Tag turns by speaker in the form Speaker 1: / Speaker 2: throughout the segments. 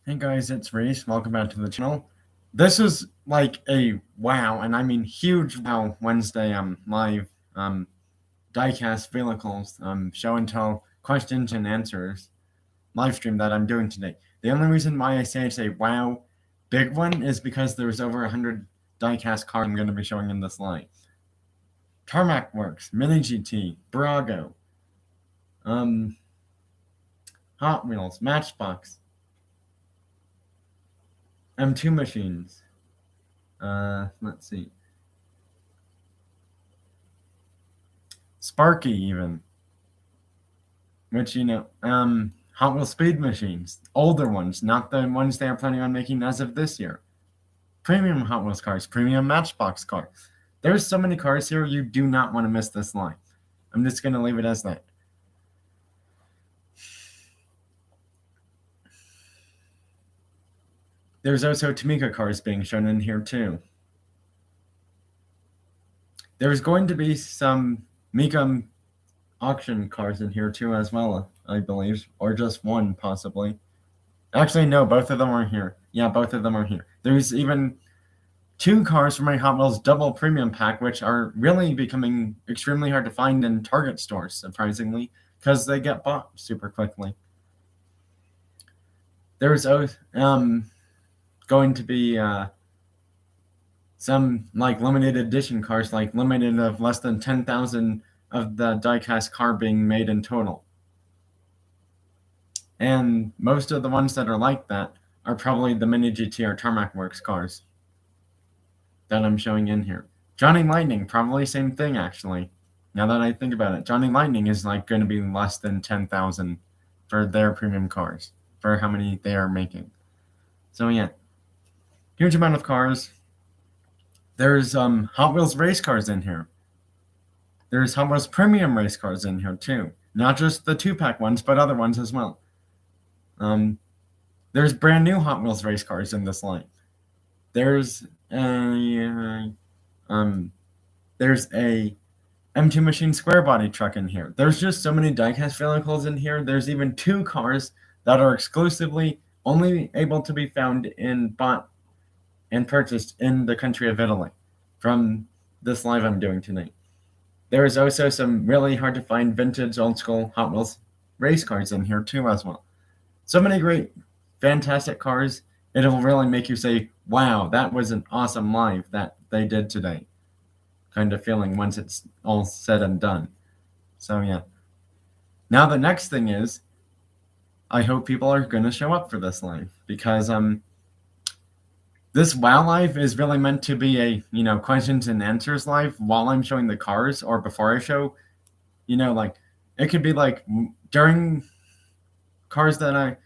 Speaker 1: Hey guys, it's Reese. Welcome back to the channel. This is like a wow, and I mean huge wow Wednesday live diecast vehicles show and tell questions and answers live stream that I'm doing today. The only reason why I say it's a wow big one is because there's over 100 diecast cars I'm going to be showing in this live. Tarmac Works, Mini GT, Brago, Hot Wheels, Matchbox, M2 machines. Let's see. Sparky even. Which, Hot Wheels speed machines. Older ones, not the ones they are planning on making as of this year. Premium Hot Wheels cars, premium Matchbox cars. There's so many cars here, you do not want to miss this line. I'm just going to leave it as that. There's also Tamika cars being shown in here too. There's going to be some Mika auction cars in here too as well, I believe, or just one possibly. Actually, no, both of them are here. Yeah, both of them are here. There's even 2 cars from my Hot Wheels double premium pack, which are really becoming extremely hard to find in Target stores, surprisingly, because they get bought super quickly. There's going to be some like limited edition cars, like limited of less than 10,000 of the diecast car being made in total. And most of the ones that are like that are probably the Mini GT or Tarmac Works cars that I'm showing in here. Johnny Lightning, probably same thing actually. Now that I think about it, Johnny Lightning is like going to be less than 10,000 for their premium cars, for how many they are making. So yeah, huge amount of cars. There's Hot Wheels race cars in here. There's Hot Wheels premium race cars in here too. Not just the 2-pack ones, but other ones as well. There's brand new Hot Wheels race cars in this line. There's a M2 machine square body truck in here. There's just so many diecast vehicles in here. There's even 2 cars that are exclusively only able to be found in bought and purchased in the country of Italy from this live I'm doing tonight. There is also some really hard to find vintage old school Hot Wheels race cars in here too as well. So many great, fantastic cars. It'll really make you say, wow, that was an awesome live that they did today. Kind of feeling once it's all said and done. So yeah. Now the next thing is, I hope people are going to show up for this live because this WoW live is really meant to be a questions and answers live while I'm showing the cars or before I show. Like it could be like during cars that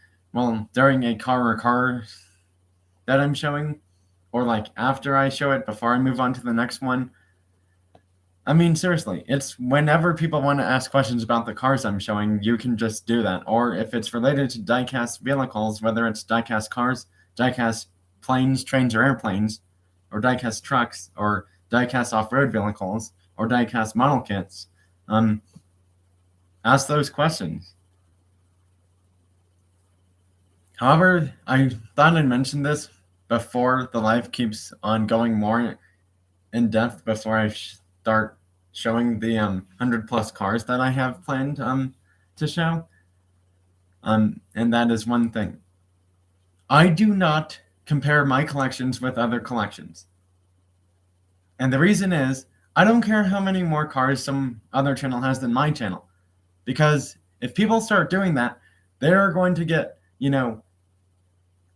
Speaker 1: during a car that I'm showing, or like after I show it before I move on to the next one. I mean, seriously, it's whenever people want to ask questions about the cars I'm showing, you can just do that. Or if it's related to diecast vehicles, whether it's diecast cars, diecast planes, trains, or airplanes, or diecast trucks, or diecast off-road vehicles, or diecast model kits, ask those questions. However, I thought I'd mention this before the live keeps on going more in depth before I start showing the 100 plus cars that I have planned to show. And that is one thing. I do not compare my collections with other collections. And the reason is, I don't care how many more cars some other channel has than my channel. Because if people start doing that, they're going to get,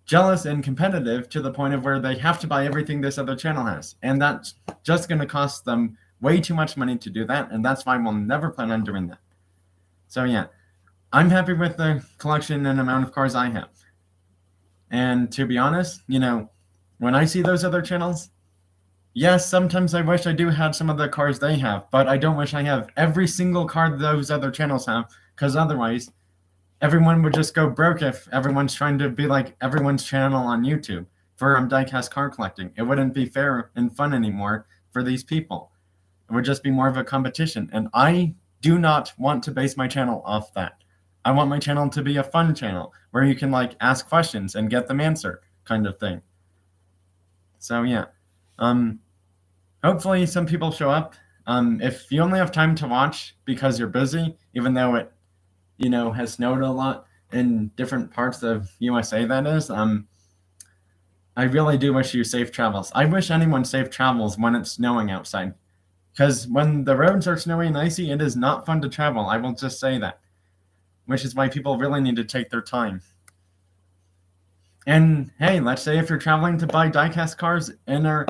Speaker 1: jealous and competitive to the point of where they have to buy everything this other channel has. And that's just going to cost them way too much money to do that. And that's why we'll never plan on doing that. So yeah, I'm happy with the collection and amount of cars I have. And to be honest, when I see those other channels, yes, sometimes I wish I do have some of the cars they have, but I don't wish I have every single car those other channels have, because otherwise everyone would just go broke if everyone's trying to be like everyone's channel on YouTube for diecast car collecting. It wouldn't be fair and fun anymore for these people. It would just be more of a competition. And I do not want to base my channel off that. I want my channel to be a fun channel where you can like ask questions and get them answered kind of thing. So yeah, hopefully some people show up. If you only have time to watch because you're busy, even though it, has snowed a lot in different parts of USA, that is, I really do wish you safe travels. I wish anyone safe travels when it's snowing outside. Because when the roads are snowy and icy, it is not fun to travel. I will just say that. Which is why people really need to take their time. And hey, let's say if you're traveling to buy diecast cars in or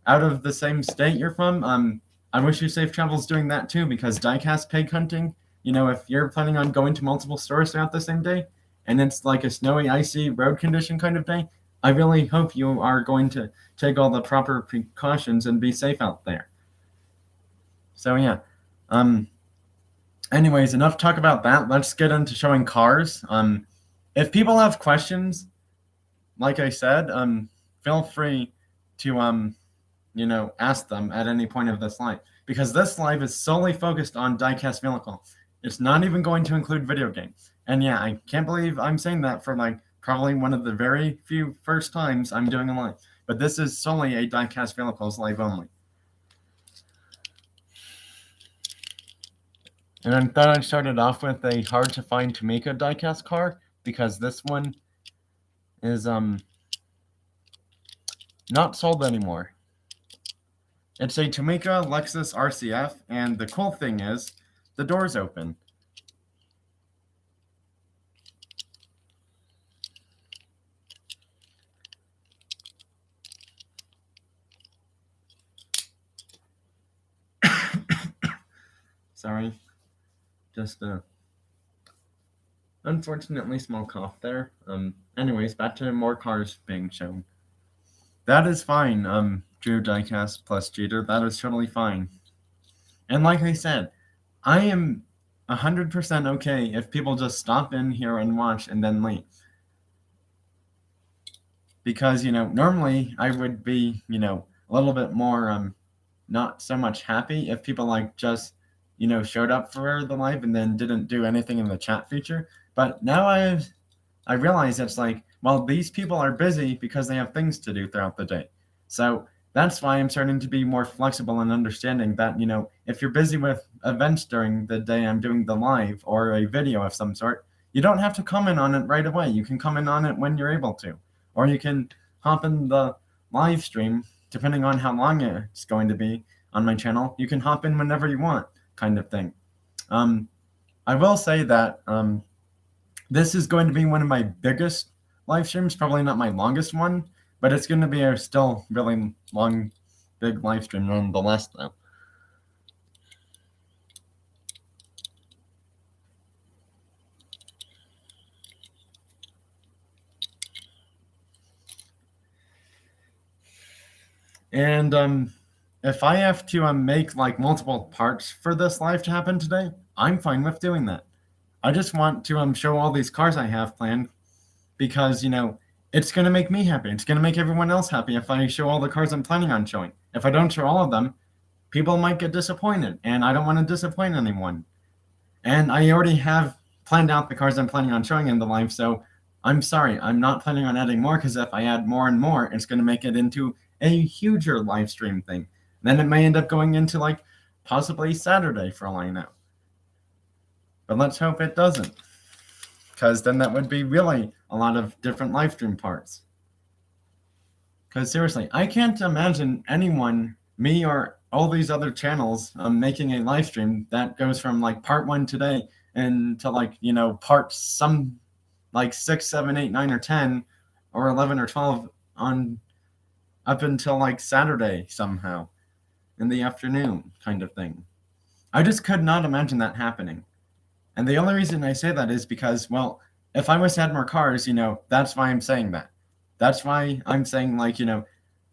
Speaker 1: out of the same state you're from, I wish you safe travels doing that too, because diecast pig hunting, if you're planning on going to multiple stores throughout the same day, and it's like a snowy, icy road condition kind of day, I really hope you are going to take all the proper precautions and be safe out there. So yeah. Anyways, enough talk about that. Let's get into showing cars. If people have questions, like I said, feel free to ask them at any point of this live, because this live is solely focused on diecast vehicle. It's not even going to include video games. And yeah, I can't believe I'm saying that for like probably one of the very few first times I'm doing a live. But this is solely a diecast vehicles live only. And I thought I'd start it off with a hard to find Tomica diecast car, because this one is not sold anymore. It's a Tomica Lexus RCF, and the cool thing is the door's open. Sorry, just a unfortunately small cough there. Anyways, back to more cars being shown. That is fine, Drew Diecast plus Jeter. That is totally fine. And like I said, I am 100% okay if people just stop in here and watch and then leave. Because, normally I would be, a little bit more not so much happy if people like just, showed up for the live and then didn't do anything in the chat feature. But now I realize it's like, well, these people are busy because they have things to do throughout the day. So that's why I'm starting to be more flexible and understanding that, if you're busy with events during the day I'm doing the live or a video of some sort, you don't have to comment on it right away. You can comment on it when you're able to. Or you can hop in the live stream, depending on how long it's going to be on my channel. You can hop in whenever you want, kind of thing. I will say that this is going to be one of my biggest live streams, probably not my longest one, but it's going to be a still really long, big live stream nonetheless, though. And if I have to make like multiple parts for this live to happen today, I'm fine with doing that. I just want to show all these cars I have planned, because it's going to make me happy. It's going to make everyone else happy if I show all the cars I'm planning on showing. If I don't show all of them, people might get disappointed, and I don't want to disappoint anyone. And I already have planned out the cars I'm planning on showing in the live, so I'm sorry, I'm not planning on adding more, because if I add more and more, it's going to make it into a huger live stream thing. Then it may end up going into like possibly Saturday for all I know. But let's hope it doesn't, because then that would be really a lot of different live stream parts. Because seriously, I can't imagine anyone, me or all these other channels, making a live stream that goes from like part 1 today and to like, parts some like 6, 7, 8, 9, or 10 or 11 or 12 on up until like Saturday somehow in the afternoon kind of thing. I just could not imagine that happening. And the only reason I say that is because, well, if I was to add more cars, that's why I'm saying that. That's why I'm saying, like,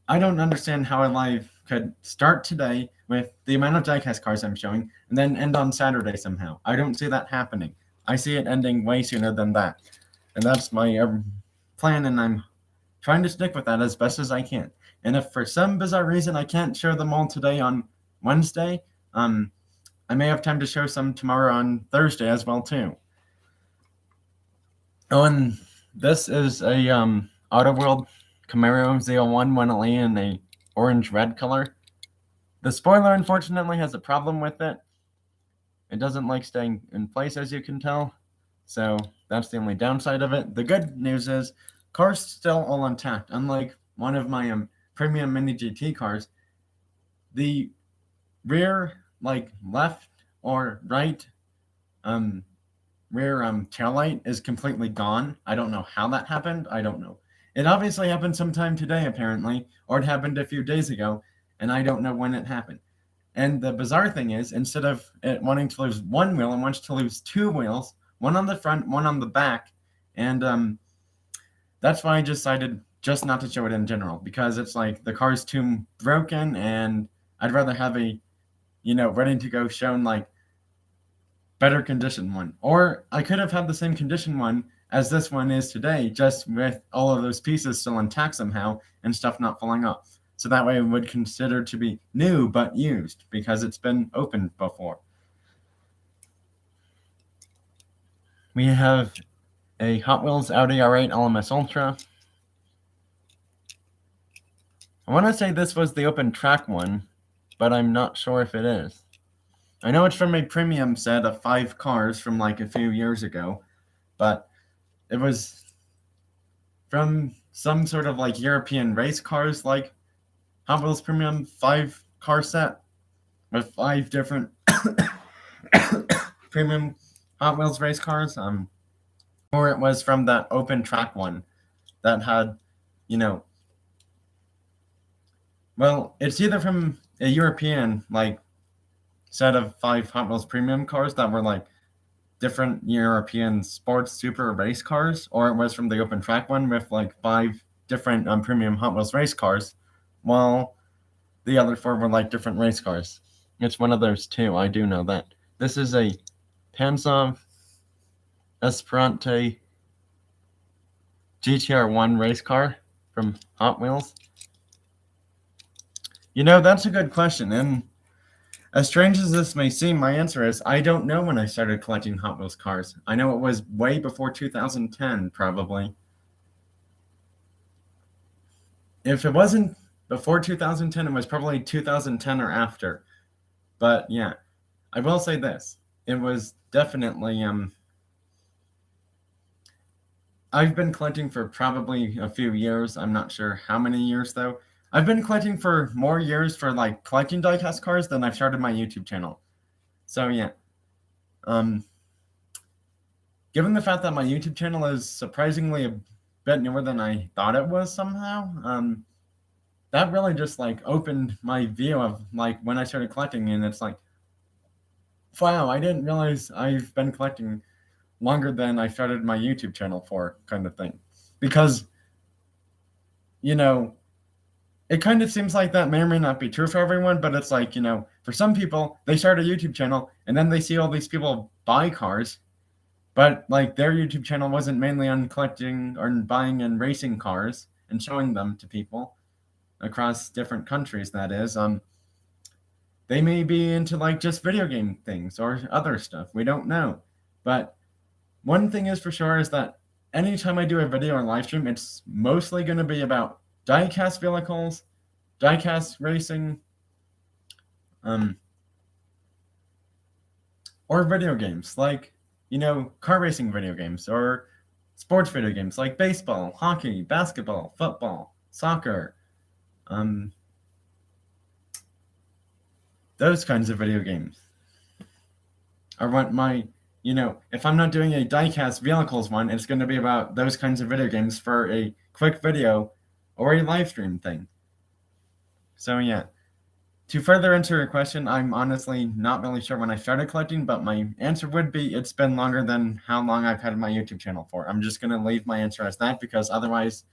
Speaker 1: I don't understand how a live could start today with the amount of diecast cars I'm showing and then end on Saturday somehow. I don't see that happening. I see it ending way sooner than that. And that's my plan, and I'm trying to stick with that as best as I can. And if for some bizarre reason I can't show them all today on Wednesday, I may have time to show some tomorrow on Thursday as well too. Oh, and this is a Auto World Camaro Z01 Winley in a orange-red color. The spoiler, unfortunately, has a problem with it. It doesn't like staying in place, as you can tell. So that's the only downside of it. The good news is, car's still all intact. Unlike one of my premium mini GT cars, the rear, like left or right, rear taillight is completely gone. I don't know how that happened. I don't know. It obviously happened sometime today, apparently, or it happened a few days ago, and I don't know when it happened. And the bizarre thing is, instead of it wanting to lose one wheel, it wants to lose two wheels, one on the front, one on the back, and that's why I decided just not to show it in general, because it's like the car's too broken, and I'd rather have a, ready to go shown like better condition one. Or I could have had the same condition one as this one is today, just with all of those pieces still intact somehow and stuff not falling off. So that way it would consider to be new but used because it's been opened before. We have a Hot Wheels Audi R8 LMS Ultra. I want to say this was the open track one, but I'm not sure if it is. I know it's from a premium set of 5 cars from like a few years ago, but it was from some sort of like European race cars, like Hot Wheels Premium 5 car set with 5 different premium Hot Wheels race cars. Or it was from that open track one that had, well, it's either from a European like set of 5 Hot Wheels Premium cars that were like different European sports super race cars, or it was from the open track one with like 5 different premium Hot Wheels race cars, while the other 4 were like different race cars. It's one of those two, I do know that. This is a Panzov Esperante GTR1 race car from Hot Wheels. That's a good question, and as strange as this may seem, my answer is I don't know when I started collecting Hot Wheels cars. I know it was way before 2010, probably. If it wasn't before 2010, it was probably 2010 or after. But yeah, I will say this. It was definitely, I've been collecting for probably a few years. I'm not sure how many years, though. I've been collecting for more years for like collecting diecast cars than I've started my YouTube channel. So yeah. Given the fact that my YouTube channel is surprisingly a bit newer than I thought it was somehow, that really just like opened my view of like when I started collecting, and it's like, wow, I didn't realize I've been collecting longer than I started my YouTube channel for, kind of thing. Because, it kind of seems like that may or may not be true for everyone, but it's like, for some people, they start a YouTube channel and then they see all these people buy cars, but like their YouTube channel wasn't mainly on collecting or buying and racing cars and showing them to people across different countries, that is. They may be into like just video game things or other stuff. We don't know. But one thing is for sure is that anytime I do a video or live stream, it's mostly going to be about diecast vehicles, diecast racing, or video games like, car racing video games or sports video games like baseball, hockey, basketball, football, soccer, those kinds of video games. Or what my, if I'm not doing a diecast vehicles one, it's going to be about those kinds of video games for a quick video or a live stream thing. So yeah. To further answer your question, I'm honestly not really sure when I started collecting, but my answer would be it's been longer than how long I've had my YouTube channel for. I'm just going to leave my answer as that because otherwise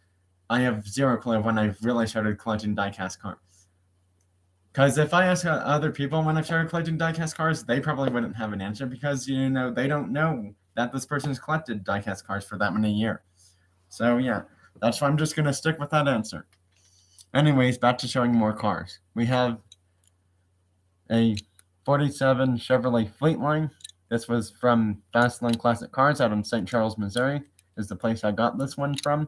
Speaker 1: I have zero clue when I've really started collecting diecast cars. Because if I ask other people when I started collecting diecast cars, they probably wouldn't have an answer because, they don't know that this person's collected diecast cars for that many years. So yeah, that's why I'm just going to stick with that answer. Anyways, back to showing more cars. We have a 47 Chevrolet Fleetline. This was from Fastlane Classic Cars out in St. Charles, Missouri. is the place I got this one from.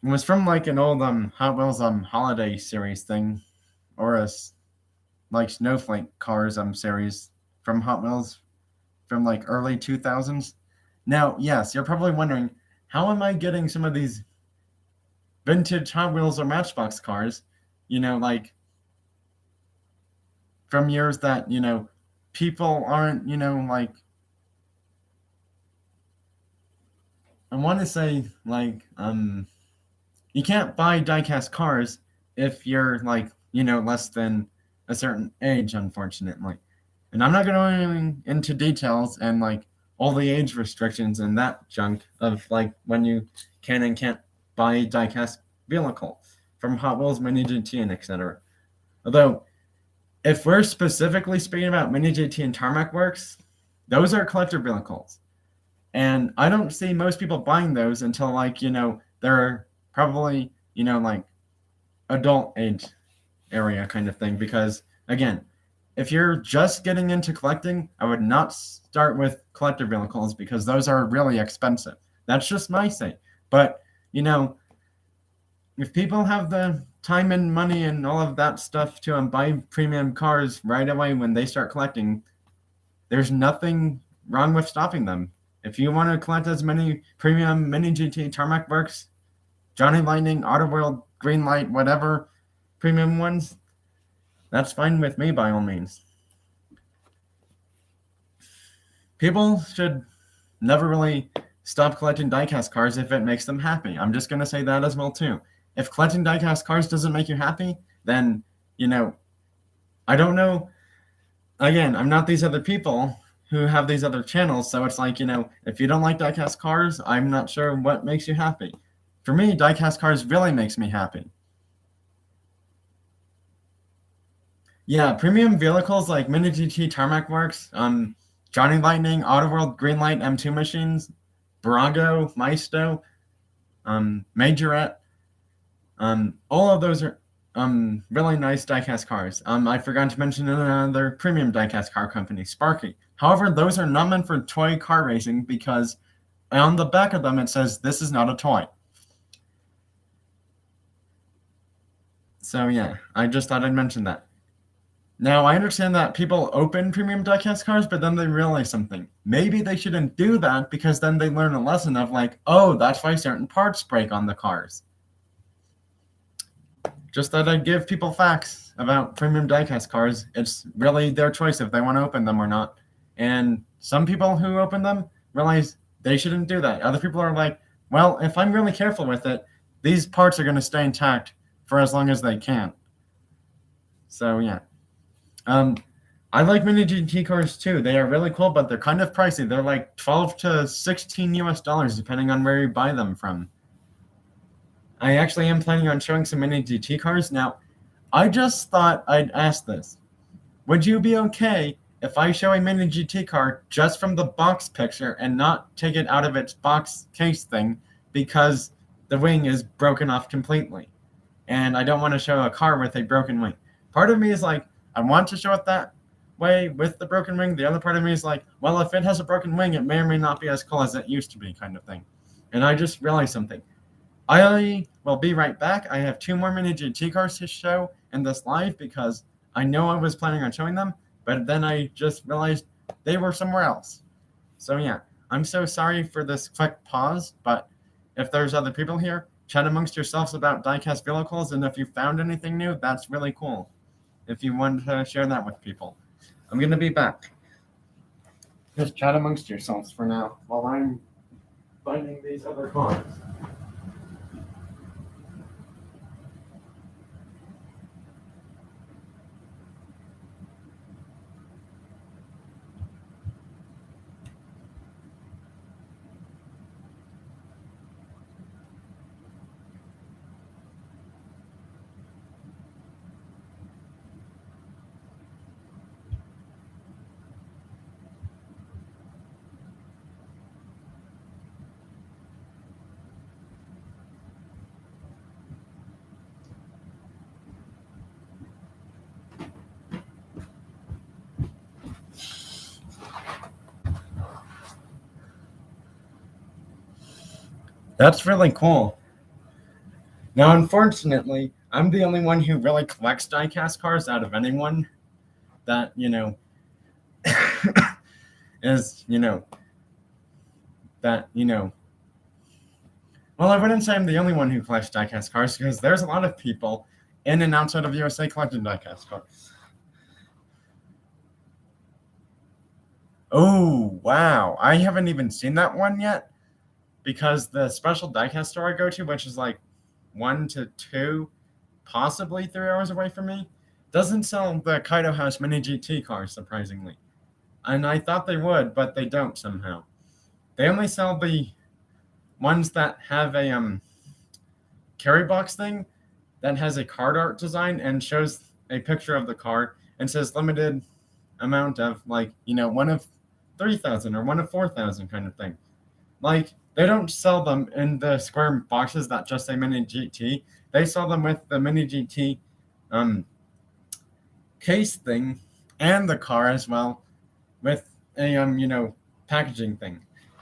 Speaker 1: It was from like an old Hot Wheels holiday series thing, or a like Snowflake Cars series from Hot Wheels from like early 2000s. Now, yes, you're probably wondering, how am I getting some of these vintage Hot Wheels or Matchbox cars, like from years that, people aren't, like, I want to say, like, you can't buy diecast cars if you're, like, less than a certain age, unfortunately. And I'm not going into details and, like, all the age restrictions and that junk of, like, when you can and can't buy a diecast vehicle from Hot Wheels, Mini GT, and etc. Although, if we're specifically speaking about Mini GT and Tarmac Works, those are collector vehicles. And I don't see most people buying those until, like, they're probably, like, adult age area kind of thing. Because, again, if you're just getting into collecting, I would not start with collector vehicles because those are really expensive. That's just my say. But, if people have the time and money and all of that stuff to buy premium cars right away when they start collecting, there's nothing wrong with stopping them. If you want to collect as many premium Mini GT, Tarmac Works, Johnny Lightning, Auto World, Greenlight, whatever premium ones, that's fine with me by all means. People should never really stop collecting diecast cars if it makes them happy. I'm just going to say that as well too. If collecting diecast cars doesn't make you happy, then, I don't know. Again, I'm not these other people who have these other channels, so it's like, if you don't like diecast cars, I'm not sure what makes you happy. For me, diecast cars really makes me happy. Yeah, premium vehicles like Mini GT, Tarmac Works, Johnny Lightning, Auto World, Greenlight, M2 machines, Brago, Maisto, Majorette, all of those are really nice diecast cars. I forgot to mention another premium diecast car company, Sparky. However, those are not meant for toy car racing because on the back of them it says this is not a toy. So yeah, I just thought I'd mention that. Now, I understand that people open premium diecast cars, but then they realize something. Maybe they shouldn't do that because then they learn a lesson of like, oh, that's why certain parts break on the cars. Just thought I'd give people facts about premium diecast cars. It's really their choice if they want to open them or not. And some people who open them realize they shouldn't do that. Other people are like, well, if I'm really careful with it, these parts are going to stay intact for as long as they can. So, yeah. I like Mini GT cars too. They are really cool, but they're kind of pricey. They're like 12 to 16 US dollars, depending on where you buy them from. I actually am planning on showing some Mini GT cars. Now, I just thought I'd ask this. Would you be okay if I show a Mini GT car just from the box picture and not take it out of its box case thing because the wing is broken off completely? And I don't want to show a car with a broken wing. Part of me is like, I want to show it that way with the broken wing. The other part of me is like, well, if it has a broken wing, it may or may not be as cool as it used to be, kind of thing. And I just realized something. I will be right back. I have 2 more Mini GT cars to show in this live because I know I was planning on showing them, but then I just realized they were somewhere else. So yeah, I'm so sorry for this quick pause, but if there's other people here, chat amongst yourselves about diecast vehicles, and if you found anything new, that's really cool. If you want to share that with people. I'm going to be back. Just chat amongst yourselves for now while I'm finding these other cars. That's really cool. Now, unfortunately, I'm the only one who really collects diecast cars out of anyone that, is, that, well, I wouldn't say I'm the only one who collects diecast cars because there's a lot of people in and outside of USA collecting diecast cars. Oh, wow. I haven't even seen that one yet because the special diecast store I go to, which is like 1 to 2, possibly 3 hours away from me, doesn't sell the Kaido House Mini GT cars, surprisingly. And I thought they would, but they don't somehow. They only sell the ones that have a carry box thing that has a card art design and shows a picture of the car and says limited amount of, like, one of 3,000 or one of 4,000 kind of thing. Like, they don't sell them in the square boxes that just say Mini GT. They sell them with the Mini GT case thing and the car as well with a packaging thing.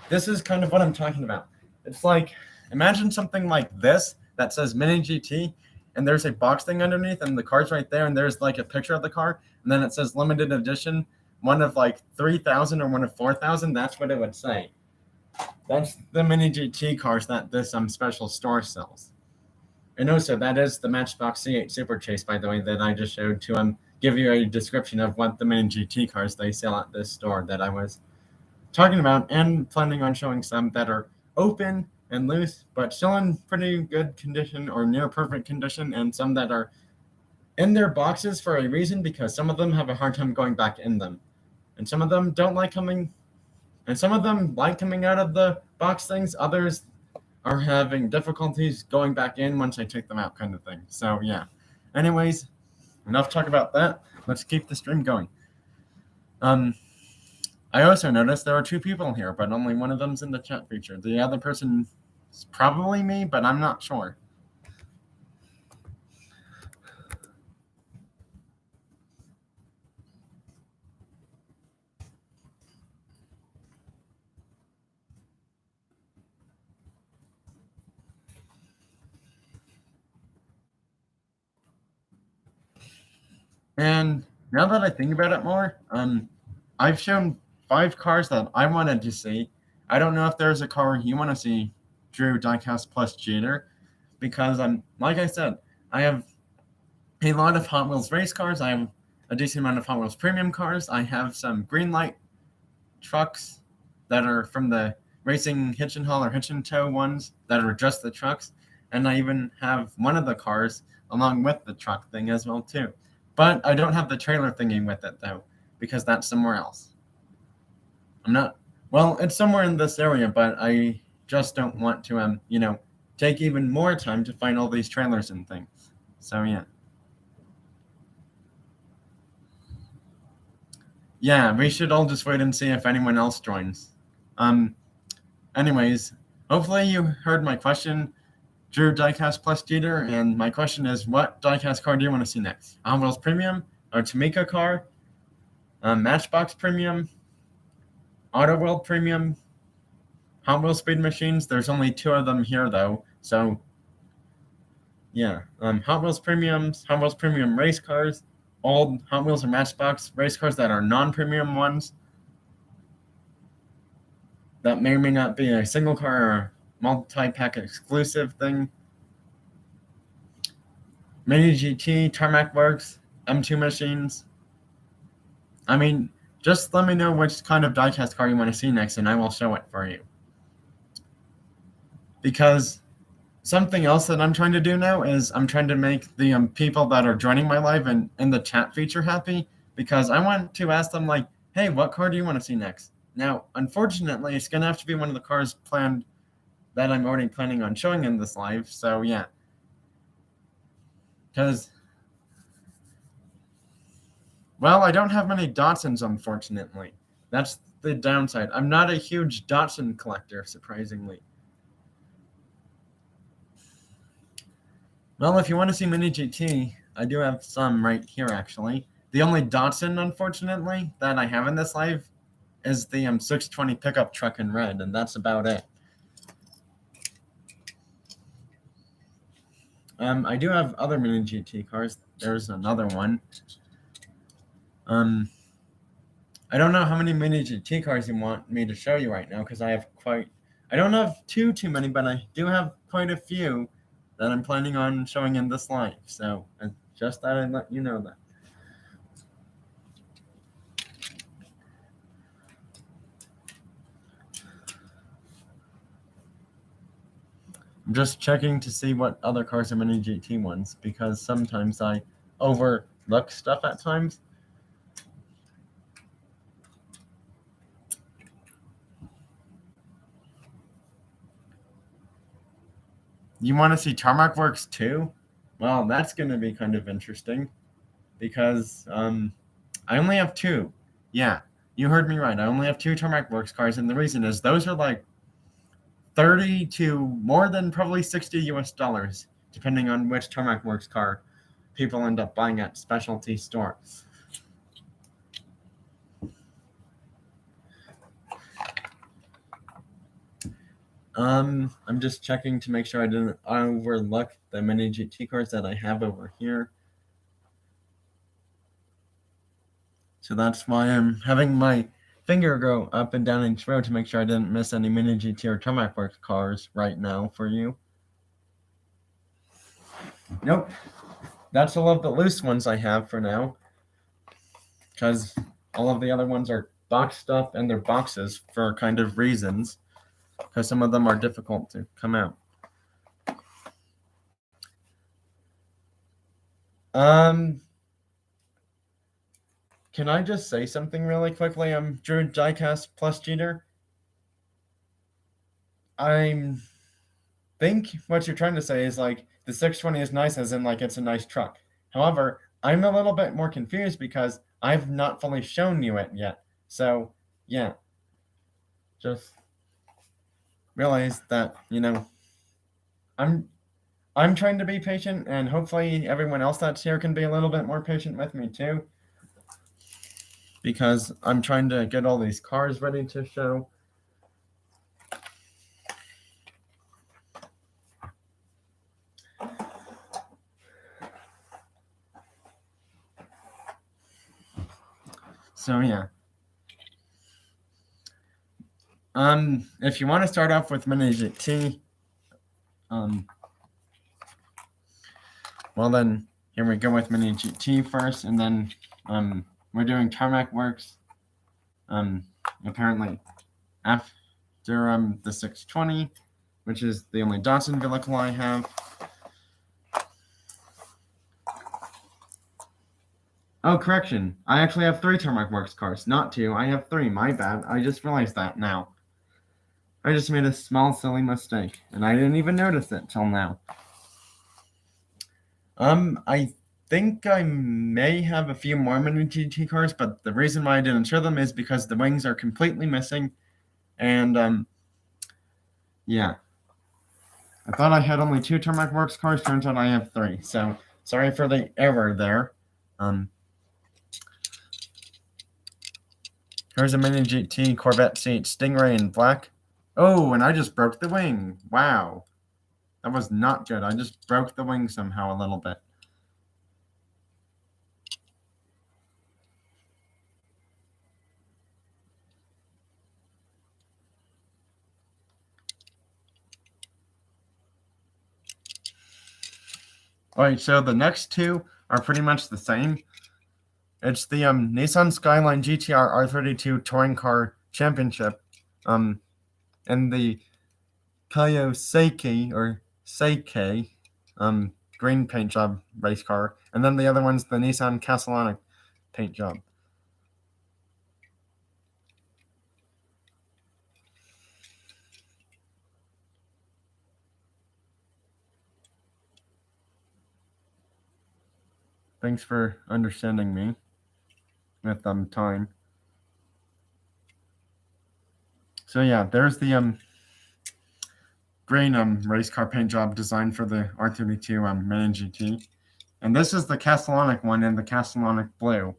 Speaker 1: This is kind of what I'm talking about. It's like, imagine something like this that says Mini GT and there's a box thing underneath and the car's right there and there's like a picture of the car and then it says limited edition, one of like 3,000 or one of 4,000. That's what it would say. That's the Mini GT cars that this special store sells. And also, that is the Matchbox C8 Super Chase, by the way, that I just showed to give you a description of what the Mini GT cars they sell at this store that I was talking about, and planning on showing some that are open and loose, but still in pretty good condition or near perfect condition, and some that are in their boxes for a reason because some of them have a hard time going back in them. And some of them don't like coming, and some of them like coming out of the box things. Others are having difficulties going back in once I take them out, kind of thing. So, yeah. Anyways, enough talk about that. Let's keep the stream going. I also noticed there are 2 people here, but only one of them's in the chat feature. The other person is probably me, but I'm not sure. And now that I think about it more, I've shown 5 cars that I wanted to see. I don't know if there's a car you want to see, Drew Diecast plus Jeter, because like I said, I have a lot of Hot Wheels race cars. I have a decent amount of Hot Wheels premium cars. I have some green light trucks that are from the racing hitch and haul or hitch and tow ones that are just the trucks. And I even have one of the cars along with the truck thing as well too. But I don't have the trailer thingy with it though, because that's somewhere else. It's somewhere in this area, but I just don't want to, take even more time to find all these trailers and things. So, yeah. Yeah, we should all just wait and see if anyone else joins. Anyways, hopefully you heard my question, Drew Diecast plus Jeter, and my question is, what diecast car do you want to see next? Hot Wheels Premium, or Tamika car, Matchbox Premium, Auto World Premium, Hot Wheels Speed Machines. There's only 2 of them here though, so yeah. Hot Wheels Premiums, Hot Wheels Premium race cars, old Hot Wheels and Matchbox race cars that are non-premium ones that may or may not be a single car or a multi-pack exclusive thing. Mini GT, Tarmac Works, M2 machines. I mean, just let me know which kind of diecast car you want to see next, and I will show it for you. Because something else that I'm trying to do now is I'm trying to make the people that are joining my live and in the chat feature happy, because I want to ask them, like, hey, what car do you want to see next? Now, unfortunately, it's going to have to be one of the cars planned that I'm already planning on showing in this live. So, yeah. Because, well, I don't have many Datsuns, unfortunately. That's the downside. I'm not a huge Datsun collector, surprisingly. Well, if you want to see Mini GT, I do have some right here, actually. The only Datsun, unfortunately, that I have in this live is the 620 pickup truck in red, and that's about it. I do have other mini GT cars. There's another one. I don't know how many mini GT cars you want me to show you right now, because I don't have too many, but I do have quite a few that I'm planning on showing in this live. So just thought I'd let you know that. I'm just checking to see what other cars are mini GT ones, because sometimes I overlook stuff at times. You want to see Tarmac Works too? Well, that's going to be kind of interesting, because I only have two. Yeah, you heard me right. I only have two Tarmac Works cars, and the reason is those are like 30 to more than probably $60 US, depending on which Tarmac Works car people end up buying at specialty stores. I'm just checking to make sure I didn't overlook the mini GT cars that I have over here. So that's why I'm having my finger go up and down each row to make sure I didn't miss any mini GT or Tarmac Works cars right now for you. Nope. That's all of the loose ones I have for now, because all of the other ones are box stuff, and they're boxes for kind of reasons, because some of them are difficult to come out. Can I just say something really quickly? I'm Drew Diecast plus Jeter. I think what you're trying to say is like the 620 is nice, as in like it's a nice truck. However, I'm a little bit more confused because I've not fully shown you it yet. So yeah, just realize that, I'm trying to be patient, and hopefully everyone else that's here can be a little bit more patient with me too, because I'm trying to get all these cars ready to show. So yeah. If you want to start off with mini GT, well then here we go with mini GT first, and then we're doing Tarmac Works apparently after the 620, which is the only Dawson vehicle I have. Oh, correction. I actually have 3 Tarmac Works cars, not 2. I have 3. My bad. I just realized that now. I just made a small, silly mistake, and I didn't even notice it till now. I think I may have a few more mini GT cars, but the reason why I didn't show them is because the wings are completely missing, and yeah. I thought I had only 2 Tarmac Works cars, turns out I have 3, so sorry for the error there. Here's a mini GT Corvette seat Stingray in black. Oh, and I just broke the wing. Wow. That was not good. I just broke the wing somehow a little bit. Alright, so the next 2 are pretty much the same. It's the Nissan Skyline GTR R32 Touring Car Championship, and the Kawasaki or Seikei green paint job race car, and then the other one's the Nissan Cadillac paint job. Thanks for understanding me with time. So yeah, there's the green race car paint job designed for the R32 Mini GT, and this is the Cadillac one in the Cadillac blue.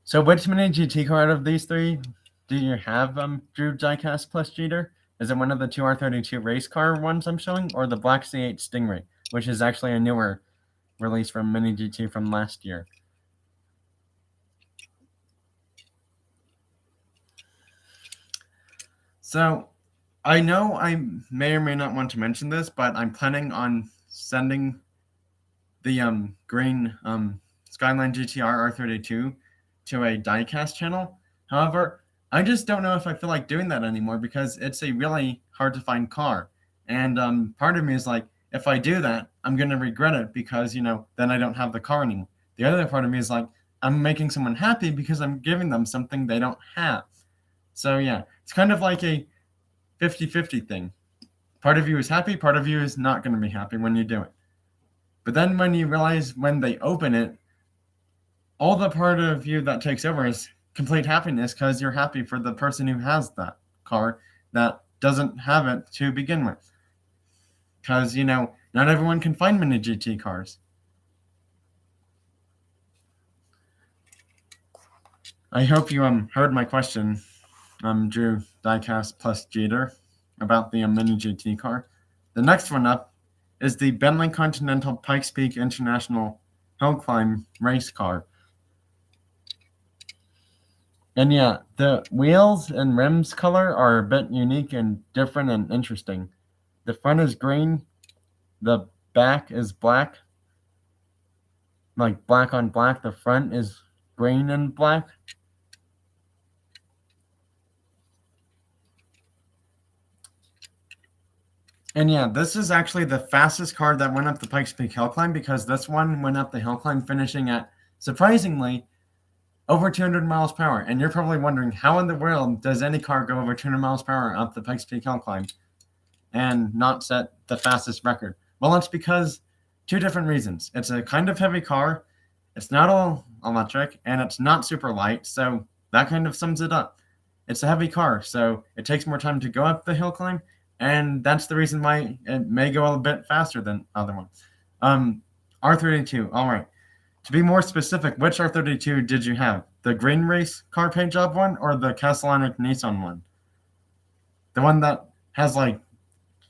Speaker 1: So which Mini GT car out of these 3 do you have, Drew Diecast plus Jeter? Is it one of the two R32 race car ones I'm showing, or the black C8 Stingray, which is actually a newer release from Mini GT from last year? So, I know I may or may not want to mention this, but I'm planning on sending the green Skyline GTR R32 to a diecast channel. However, I just don't know if I feel like doing that anymore because it's a really hard to find car. And part of me is like, if I do that, I'm going to regret it because, then I don't have the car anymore. The other part of me is like, I'm making someone happy because I'm giving them something they don't have. So yeah, it's kind of like a 50-50 thing. Part of you is happy, part of you is not going to be happy when you do it. But then when you realize when they open it, all the part of you that takes over is complete happiness because you're happy for the person who has that car that doesn't have it to begin with. Because, not everyone can find Mini GT cars. I hope you heard my question, Drew Diecast plus Jeter, about the Mini GT car. The next one up is the Bentley Continental Pikes Peak International Hill Climb race car. And yeah, the wheels and rims color are a bit unique and different and interesting. The front is green, the back is black, like black on black. The front is green and black. And yeah, this is actually the fastest car that went up the Pikes Peak Hill Climb because this one went up the hill climb finishing at, surprisingly, over 200 miles per hour. And you're probably wondering, how in the world does any car go over 200 miles per hour up the Pikes Peak Hill Climb and not set the fastest record? Well, it's because two different reasons. It's a kind of heavy car, it's not all electric, and it's not super light, so that kind of sums it up. It's a heavy car, so it takes more time to go up the hill climb, and that's the reason why it may go a bit faster than other ones. R32, all right. To be more specific, which R32 did you have? The green race car paint job one or the Cadillac Nissan one? The one that has like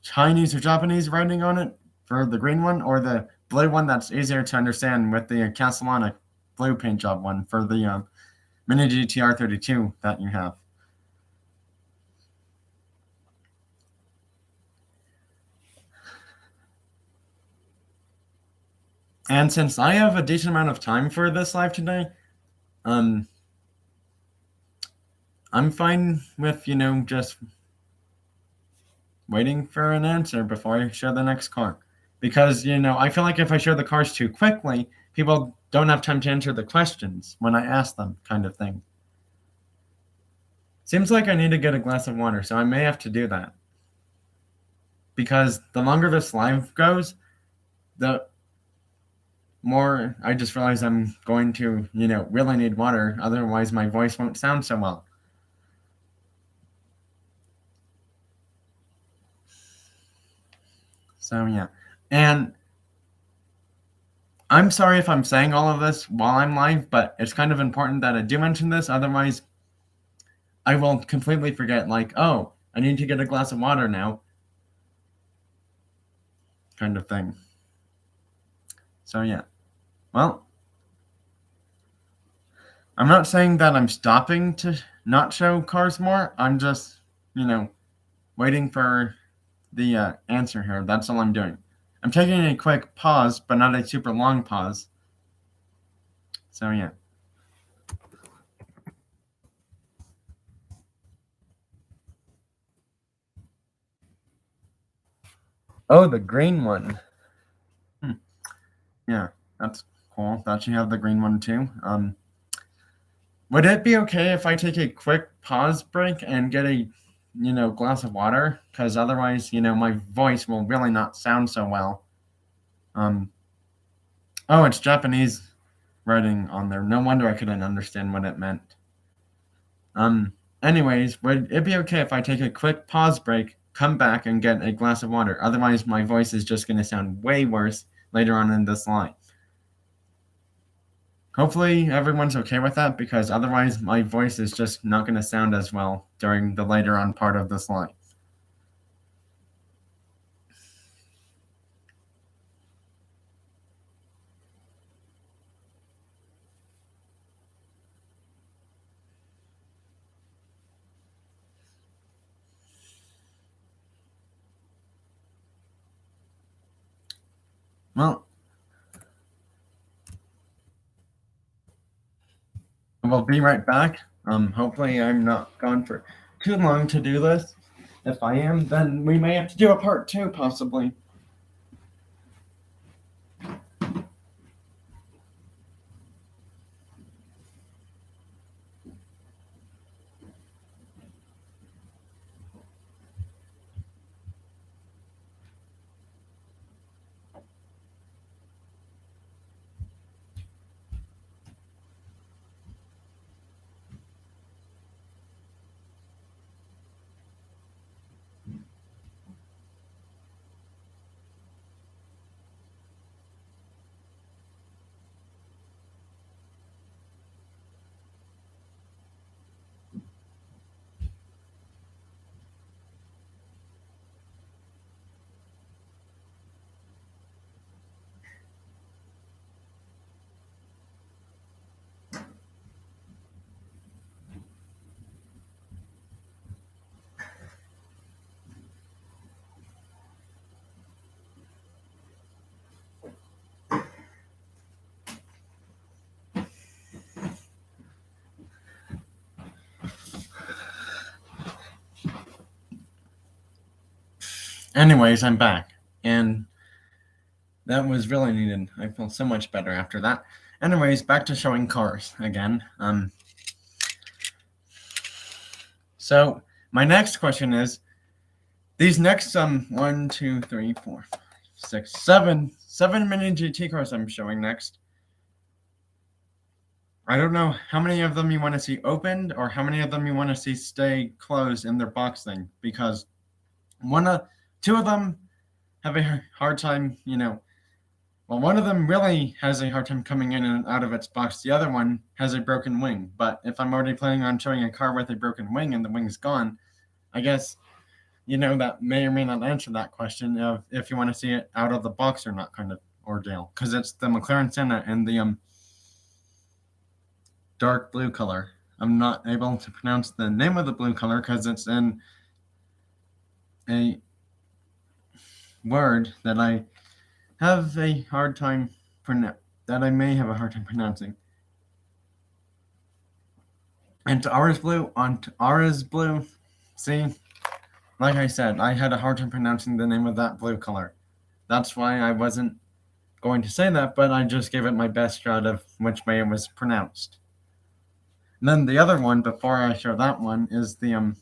Speaker 1: Chinese or Japanese writing on it for the green one, or the blue one that's easier to understand with the Cadillac blue paint job one for the Mini GT R32 that you have? And since I have a decent amount of time for this live today, I'm fine with, just waiting for an answer before I show the next car. Because, I feel like if I show the cars too quickly, people don't have time to answer the questions when I ask them, kind of thing. Seems like I need to get a glass of water, so I may have to do that. Because the longer this live goes, the more I just realize I'm going to, really need water. Otherwise, my voice won't sound so well. So, yeah. And I'm sorry if I'm saying all of this while I'm live, but it's kind of important that I do mention this. Otherwise, I will completely forget, like, oh, I need to get a glass of water now. Kind of thing. So, yeah. Well, I'm not saying that I'm stopping to not show cars more. I'm just, waiting for the answer here. That's all I'm doing. I'm taking a quick pause, but not a super long pause. So, yeah. Oh, the green one. Yeah, that's cool that you have the green one too. Would it be okay if I take a quick pause break and get a, glass of water? Because otherwise, my voice will really not sound so well. Oh, it's Japanese writing on there. No wonder I couldn't understand what it meant. Anyways, would it be okay if I take a quick pause break, come back, and get a glass of water? Otherwise, my voice is just going to sound way worse later on in this live. Hopefully everyone's okay with that, because otherwise my voice is just not going to sound as well during the later on part of this live. Well, we'll be right back. Hopefully I'm not gone for too long to do this. If I am, then we may have to do a part 2, possibly. Anyways, I'm back, and that was really needed. I feel so much better after that. Anyways, back to showing cars again. So my next question is, these next 1, 2, 3, 4, 5, 6, 7 mini GT cars I'm showing next. I don't know how many of them you want to see opened or how many of them you want to see stay closed in their box thing, because two of them have a hard time, well, one of them really has a hard time coming in and out of its box. The other one has a broken wing. But if I'm already planning on showing a car with a broken wing and the wing's gone, I guess, that may or may not answer that question of if you want to see it out of the box or not, kind of ordeal. Because it's the McLaren Senna and the dark blue color. I'm not able to pronounce the name of the blue color because it's in a word that I have a hard time may have a hard time pronouncing. And Aura's blue. See, like I said, I had a hard time pronouncing the name of that blue color. That's why I wasn't going to say that, but I just gave it my best shot of which way it was pronounced. And then the other one, before I show that one, is the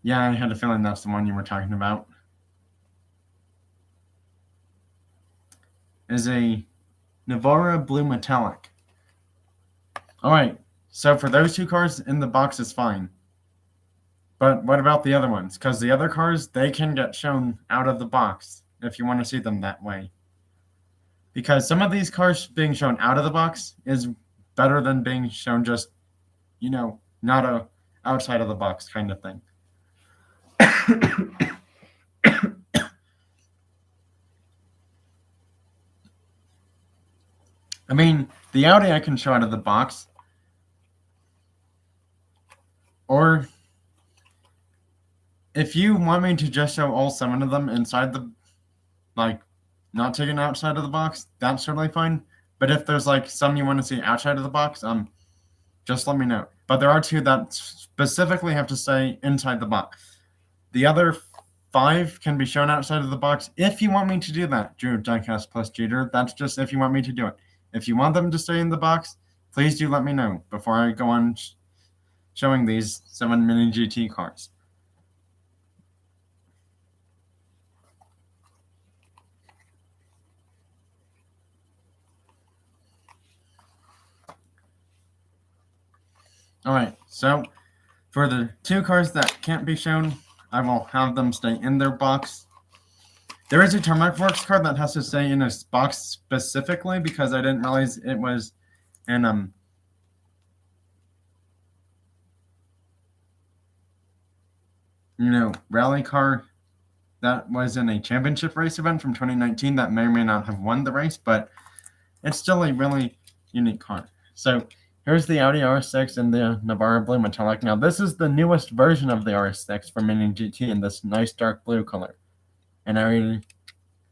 Speaker 1: yeah, I had a feeling that's the one you were talking about. Is a Navarra blue metallic. All right, so for those two cars in the box is fine. But what about the other ones? Because the other cars, they can get shown out of the box if you want to see them that way. Because some of these cars being shown out of the box is better than being shown just, not a outside of the box kind of thing. I mean, the Audi I can show out of the box. Or if you want me to just show all 7 of them inside the, not taken outside of the box, that's totally fine. But if there's some you want to see outside of the box, just let me know. But there are 2 that specifically have to stay inside the box. The other 5 can be shown outside of the box if you want me to do that, Drew Diecast plus Jeter. That's just if you want me to do it. If you want them to stay in the box, please do let me know before I go on showing these 7 mini GT cars. All right, so for the 2 cars that can't be shown, I will have them stay in their box. There is a Tarmac Works car that has to stay in a box specifically because I didn't realize it was an rally car that was in a championship race event from 2019 that may or may not have won the race, but it's still a really unique car. So Here's the Audi RS6 in the Navarra blue metallic. Now, this is the newest version of the RS6 from Mini GT in this nice dark blue color. And I already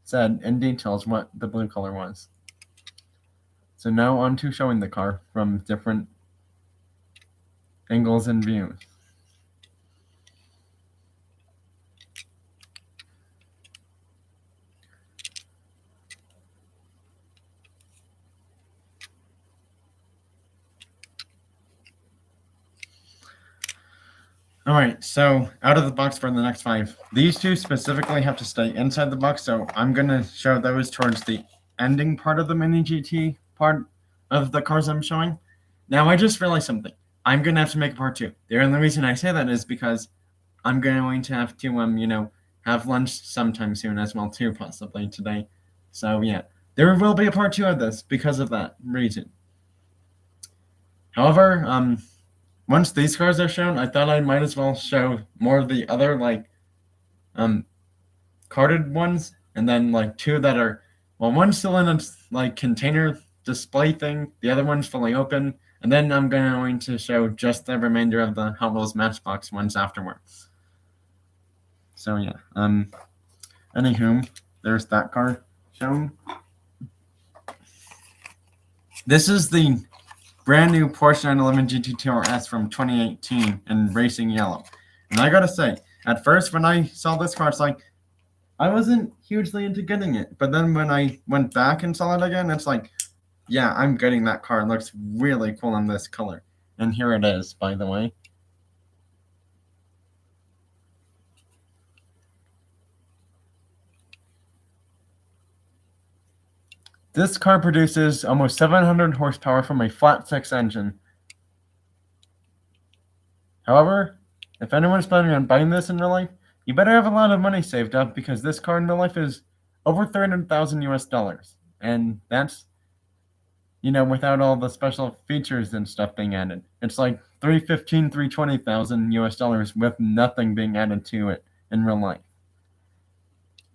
Speaker 1: said in details what the blue color was. So now on to showing the car from different angles and views. All right, so out of the box for the next 5. These 2 specifically have to stay inside the box, so I'm going to show those towards the ending part of the Mini GT part of the cars I'm showing. Now, I just realized something. I'm going to have to make a part 2. The only reason I say that is because I'm going to have to, have lunch sometime soon as well, too, possibly today. So, yeah, there will be a part 2 of this because of that reason. However, once these cars are shown, I thought I might as well show more of the other, carded ones, and then, 2 that are, well, one's still in a, container display thing, the other one's fully open, and then I'm going to show just the remainder of the Hot Wheels Matchbox ones afterwards. So, yeah, anywho, there's that car shown. This is the brand new Porsche 911 GT2 RS from 2018 in racing yellow. And I gotta say, at first when I saw this car, it's like, I wasn't hugely into getting it. But then when I went back and saw it again, it's like, yeah, I'm getting that car. It looks really cool in this color. And here it is, by the way. This car produces almost 700 horsepower from a flat-six engine. However, if anyone's planning on buying this in real life, you better have a lot of money saved up because this car in real life is over $300,000 US. And that's, without all the special features and stuff being added. It's like $320,000 US with nothing being added to it in real life.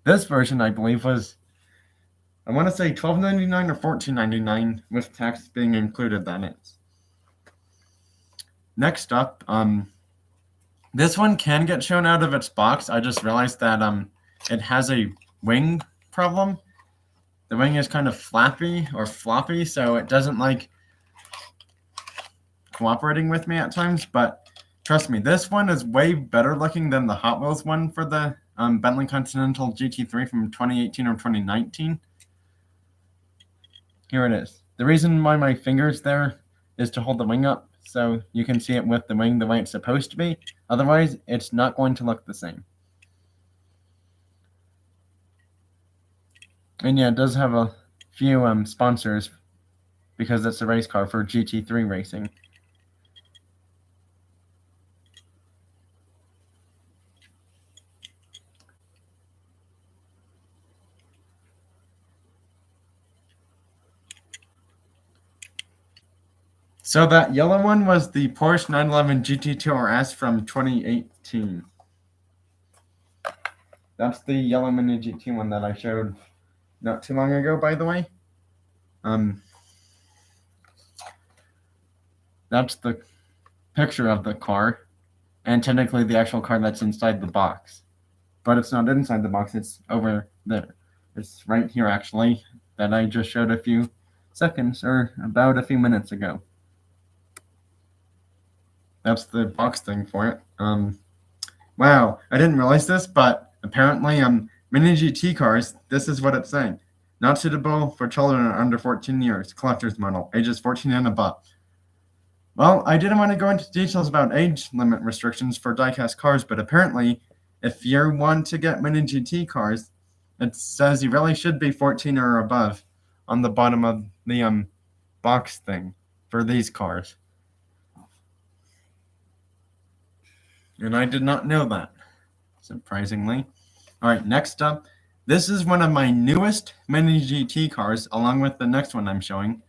Speaker 1: This version, I believe, was, I want to say $12.99 or $14.99 with tax being included, that is. Next up, this one can get shown out of its box. I just realized that it has a wing problem. The wing is kind of flappy or floppy, so it doesn't like cooperating with me at times. But trust me, this one is way better looking than the Hot Wheels one for the Bentley Continental Gt3 from 2018 or 2019. Here it is. The reason why my finger's there is to hold the wing up so you can see it with the wing the way it's supposed to be. Otherwise, it's not going to look the same. And yeah, it does have a few sponsors because it's a race car for GT3 racing. So that yellow one was the Porsche 911 GT2 RS from 2018. That's the yellow Mini GT one that I showed not too long ago, by the way. That's the picture of the car, and technically the actual car that's inside the box. But it's not inside the box, it's over there. It's right here, actually, that I just showed a few seconds, or about a few minutes ago. That's the box thing for it. Wow, I didn't realize this, but apparently Mini GT cars, this is what it's saying. Not suitable for children under 14 years, collector's model, ages 14 and above. Well, I didn't want to go into details about age limit restrictions for diecast cars, but apparently, if you want to get Mini GT cars, it says you really should be 14 or above on the bottom of the box thing for these cars. And I did not know that, surprisingly. All right, next up, this is one of my newest Mini GT cars, along with the next one I'm showing.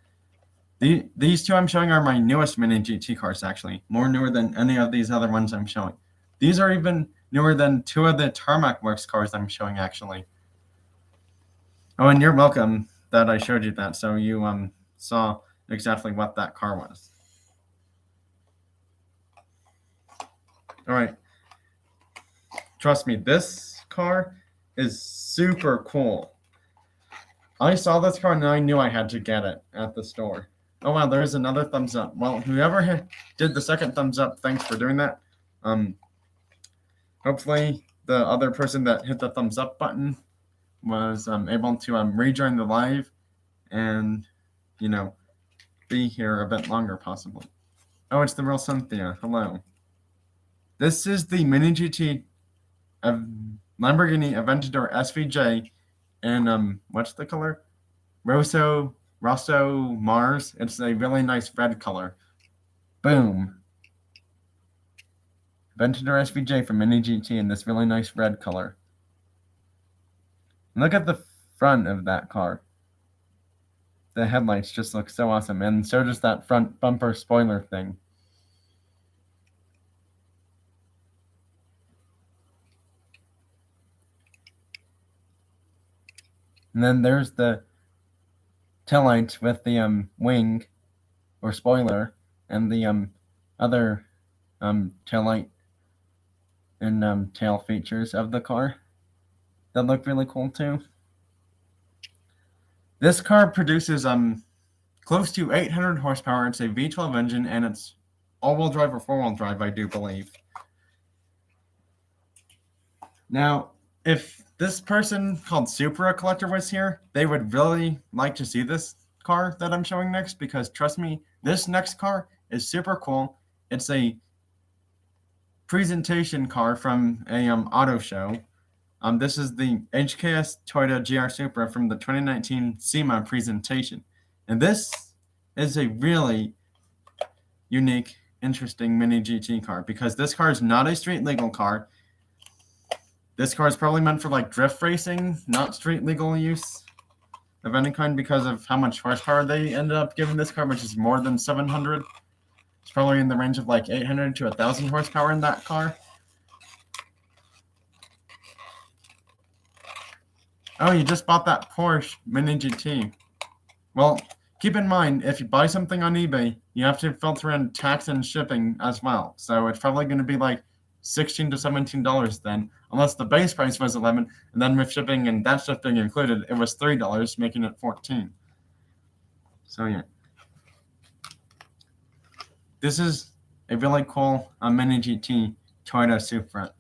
Speaker 1: These 2 I'm showing are my newest Mini GT cars, actually. More newer than any of these other ones I'm showing. These are even newer than 2 of the Tarmac Works cars I'm showing, actually. Oh, and you're welcome that I showed you that, so you saw exactly what that car was. All right. Trust me, this car is super cool. I saw this car and I knew I had to get it at the store. Oh wow, there's another thumbs up. Well, whoever did the second thumbs up, thanks for doing that. Hopefully the other person that hit the thumbs up button was able to rejoin the live and, you know, be here a bit longer possibly. Oh, it's the real Cynthia. Hello. This is the Mini GT Lamborghini Aventador SVJ in what's the color? Rosso Mars. It's a really nice red color. Boom. Aventador SVJ from Mini GT in this really nice red color. Look at the front of that car. The headlights just look so awesome, and so does that front bumper spoiler thing. And then there's the taillights with the wing or spoiler, and the other taillight and tail features of the car that look really cool too. This car produces close to 800 horsepower. It's a V12 engine, and it's all-wheel drive or four-wheel drive, I do believe. Now, if this person called Supra Collector was here, they would really like to see this car that I'm showing next, because trust me, this next car is super cool. It's a presentation car from a auto show. This is the HKS Toyota GR Supra from the 2019 SEMA presentation. And this is a really unique, interesting Mini GT car, because this car is not a street legal car. This car is probably meant for like drift racing, not street legal use of any kind, because of how much horsepower they ended up giving this car, which is more than 700. It's probably in the range of like 800 to 1,000 horsepower in that car. Oh, you just bought that Porsche Mini GT. Well, keep in mind, if you buy something on eBay, you have to filter in tax and shipping as well. So it's probably going to be like $16 to $17 then, unless the base price was $11, and then with shipping and that stuff being included, it was $3, making it $14. So yeah, this is a really cool Mini GT Toyota Supra.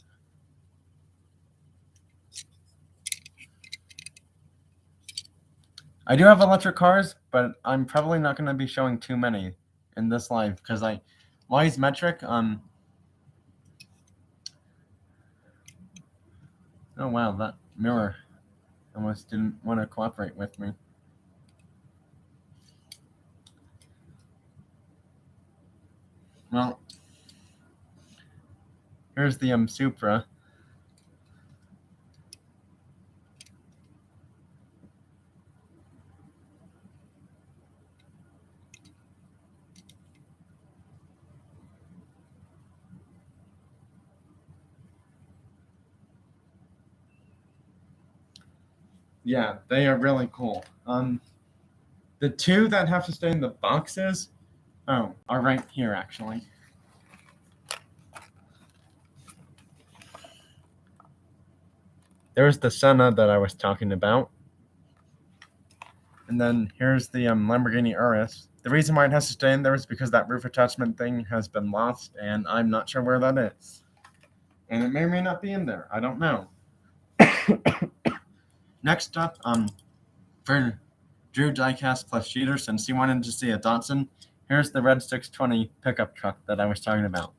Speaker 1: I do have electric cars, but I'm probably not going to be showing too many in this live, because why is metric? Oh wow, that mirror almost didn't want to cooperate with me. Well, here's the Supra. Yeah, they are really cool. The two that have to stay in the boxes, are right here actually. There's the Senna that I was talking about. And then here's the Lamborghini Urus. The reason why it has to stay in there is because that roof attachment thing has been lost, and I'm not sure where that is. And it may or may not be in there. I don't know. Next up, for Drew Diecast plus Cheater, since he wanted to see a Datsun, here's the red 620 pickup truck that I was talking about.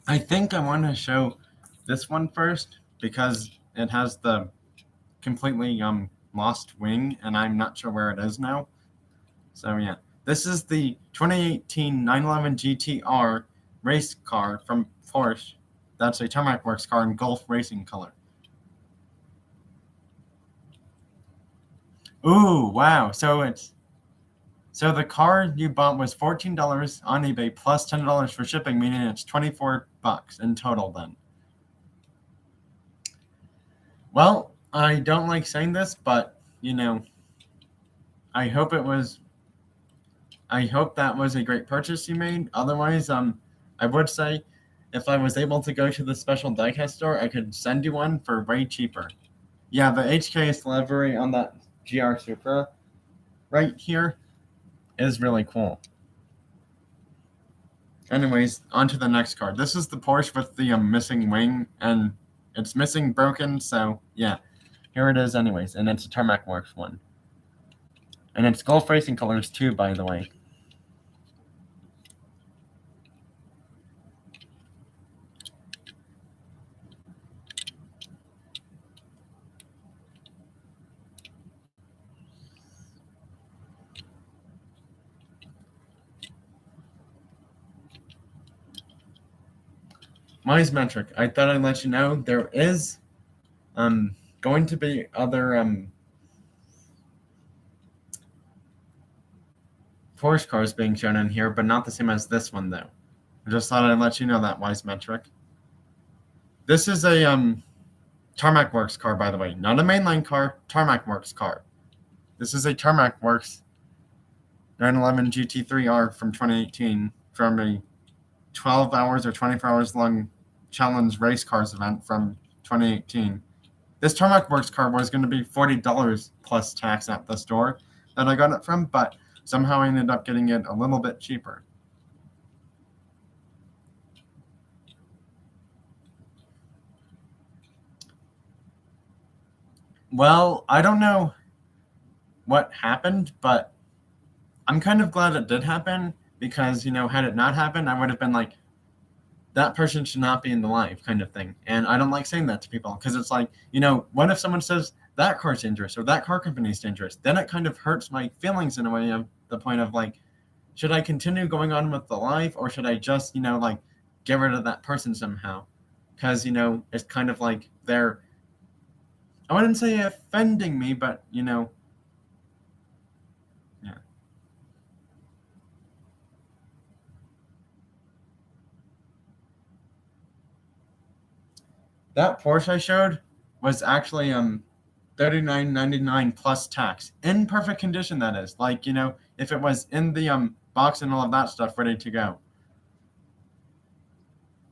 Speaker 1: I think I want to show this one first, because it has the completely lost wing, and I'm not sure where it is now. So yeah, this is the 2018 911 GTR race car from Porsche. That's a Tarmac Works car in Gulf racing color. Ooh, wow! So it's So the car you bought was $14 on eBay plus $10 for shipping, meaning it's $24 in total then. Well, I don't like saying this, but, I hope that was a great purchase you made. Otherwise, I would say if I was able to go to the special diecast store, I could send you one for way cheaper. Yeah, the HKS livery on that GR Supra right here is really cool. Anyways, on to the next car. This is the Porsche with the missing wing, and it's missing broken, so yeah. Here it is anyways, and it's a Tarmac Works one. And it's Gulf Racing colors too, by the way. Mine's metric. I thought I'd let you know there is going to be other Porsche cars being shown in here, but not the same as this one though. I just thought I'd let you know that, wise metric. This is a Tarmac Works car, by the way. Not a mainline car, Tarmac Works car. This is a Tarmac Works 911 GT3R from 2018 from a 12 hours or 24 hours long challenge race cars event from 2018. This Tarmac Works car was going to be $40 plus tax at the store that I got it from, but somehow I ended up getting it a little bit cheaper. Well, I don't know what happened, but I'm kind of glad it did happen because, had it not happened, I would have been like, that person should not be in the life kind of thing. And I don't like saying that to people because it's like, what if someone says that car's dangerous or that car company is dangerous? Then it kind of hurts my feelings in a way of the point of like, should I continue going on with the life or should I just, get rid of that person somehow? Because, it's kind of like they're, I wouldn't say offending me, but, yeah. That Porsche I showed was actually $39.99 plus tax. In perfect condition, that is. Like, if it was in the box and all of that stuff ready to go.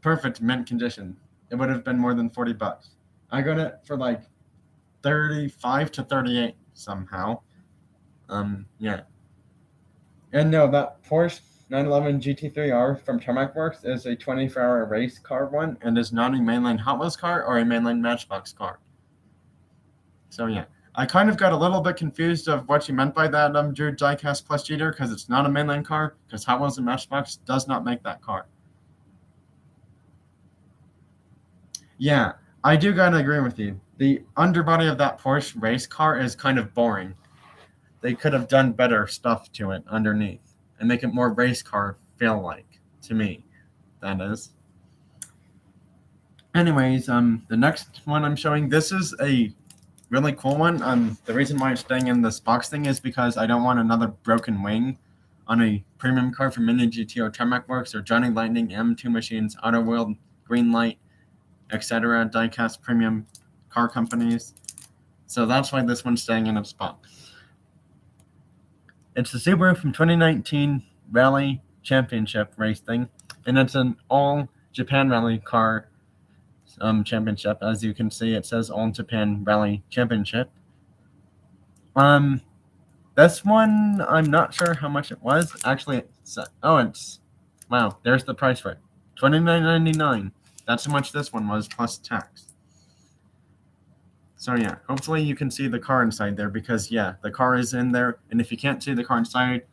Speaker 1: Perfect mint condition. It would have been more than $40. I got it for like 35 to 38 somehow. Yeah. And no, that Porsche 911 GT3R from Tarmac Works is a 24-hour race car one and is not a mainline Hot Wheels car or a mainline Matchbox car. So yeah, I kind of got a little bit confused of what you meant by that Drew Diecast Plus Cheater because it's not a mainline car because Hot Wheels and Matchbox does not make that car. Yeah, I do gotta agree with you. The underbody of that Porsche race car is kind of boring. They could have done better stuff to it underneath and make it more race car feel like, to me, that is. Anyways, the next one I'm showing, this is a really cool one. The reason why it's staying in this box thing is because I don't want another broken wing on a premium car from Mini GT or Tarmac Works or Johnny Lightning, M2 Machines, Auto World, Greenlight, etc. diecast premium car companies. So that's why this one's staying in its box. It's the Subaru from 2019 Rally Championship race thing, and it's an all Japan Rally car championship. As you can see, it says All Japan Rally Championship. This one, I'm not sure how much it was. Actually, wow, there's the price for it. $29.99. That's how much this one was, plus tax. So yeah, hopefully you can see the car inside there because yeah, the car is in there. And if you can't see the car inside,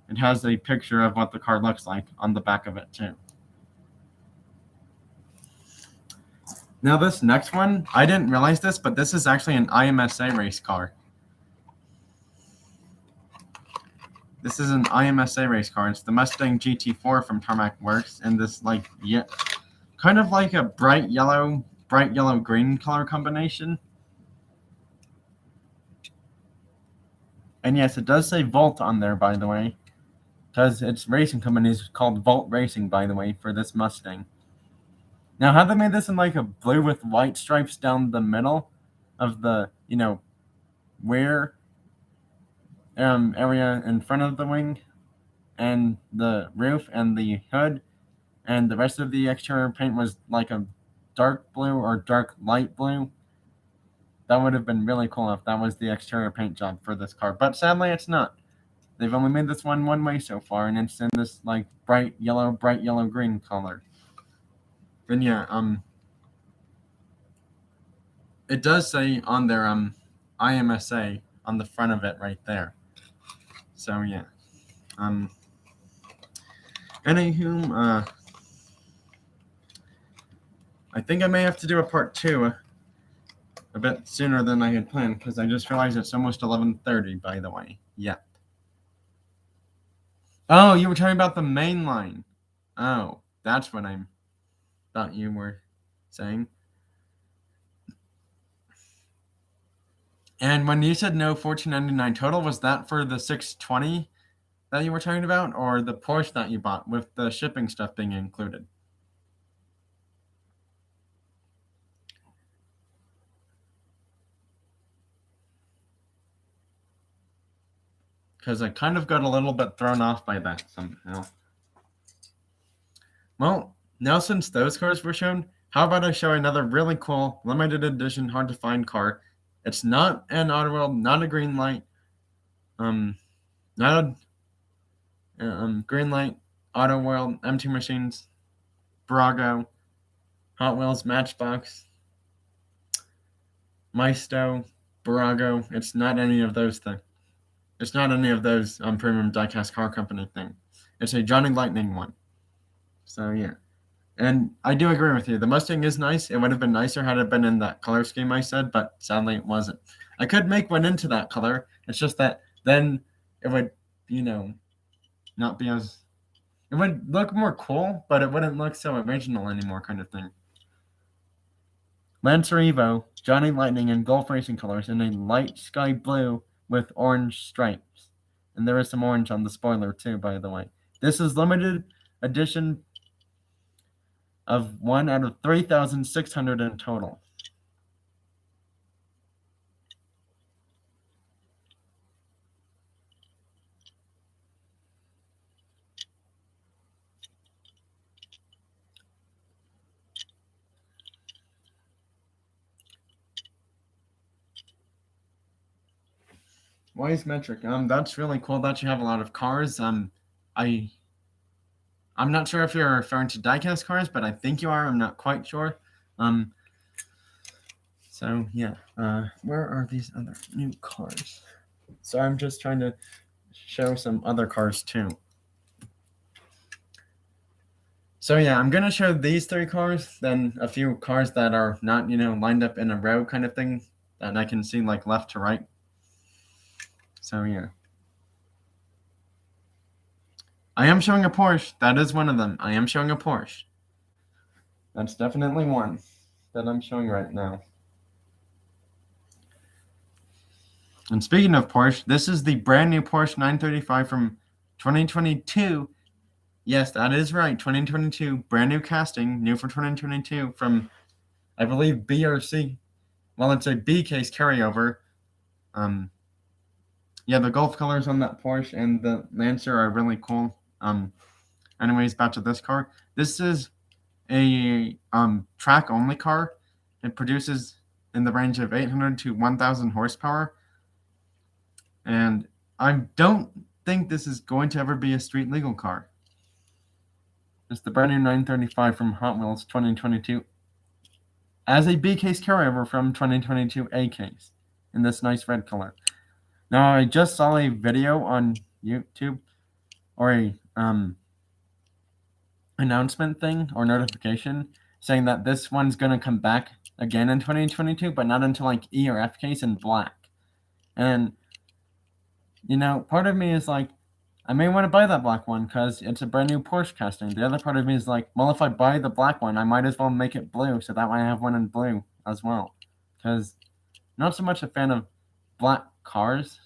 Speaker 1: it has a picture of what the car looks like on the back of it too. Now this next one, I didn't realize this, but this is actually an IMSA race car. This is an IMSA race car. It's the Mustang GT4 from Tarmac Works, and this kind of like a bright yellow green color combination. And yes, it does say Volt on there, by the way, because its racing company is called Volt Racing, by the way, for this Mustang. Now, how they made this in like a blue with white stripes down the middle of the, rear area in front of the wing and the roof and the hood, and the rest of the exterior paint was like a dark blue or dark light blue. That would have been really cool if that was the exterior paint job for this car, but sadly it's not. They've only made this one way so far, and it's in this like bright yellow green color. And yeah, it does say on there IMSA on the front of it right there. So yeah, anywho, I think I may have to do a part 2 a bit sooner than I had planned, because I just realized it's almost 11:30, by the way. Yep. Oh, you were talking about the main line. Oh, that's what I thought you were saying. And when you said no $14.99 total, was that for the 620 that you were talking about, or the Porsche that you bought with the shipping stuff being included? Because I kind of got a little bit thrown off by that somehow. Well, now since those cars were shown, how about I show another really cool, limited edition, hard to find car. It's not an Auto World, not a green light, not a green light, Auto World, MT Machines, Brago, Hot Wheels, Matchbox, Maisto, Brago. It's not any of those things. It's not any of those premium diecast car company thing. It's a Johnny Lightning one. So yeah. And I do agree with you. The Mustang is nice. It would have been nicer had it been in that color scheme I said, but sadly it wasn't. I could make one into that color. It's just that then it would, not be as... It would look more cool, but it wouldn't look so original anymore, kind of thing. Lancer Evo, Johnny Lightning, and Gulf Racing colors in a light sky blue with orange stripes. And there is some orange on the spoiler too, by the way. This is limited edition of 1 out of 3,600 in total. Why is metric? That's really cool that you have a lot of cars. I'm not sure if you're referring to diecast cars, but I think you are. I'm not quite sure. So yeah, where are these other new cars? So I'm just trying to show some other cars too. So yeah, I'm gonna show these 3 cars, then a few cars that are not, lined up in a row kind of thing that I can see like left to right. So yeah. I am showing a Porsche. That is one of them. I am showing a Porsche. That's definitely one that I'm showing right now. And speaking of Porsche, this is the brand new Porsche 935 from 2022. Yes, that is right. 2022, brand new casting, new for 2022 from, I believe, B or C. Well, it's a B case carryover. Yeah, the Gulf colors on that Porsche and the Lancer are really cool. Anyways, back to this car. This is a track only car. It produces in the range of 800 to 1,000 horsepower. And I don't think this is going to ever be a street legal car. It's the brand new 935 from Hot Wheels 2022 as a B case carryover from 2022 A case in this nice red color. Now, I just saw a video on YouTube or a announcement thing or notification saying that this one's going to come back again in 2022, but not until like E or F case in black. And, part of me is like, I may want to buy that black one because it's a brand new Porsche casting. The other part of me is like, well, if I buy the black one, I might as well make it blue so that way I have one in blue as well. Because not so much a fan of black cars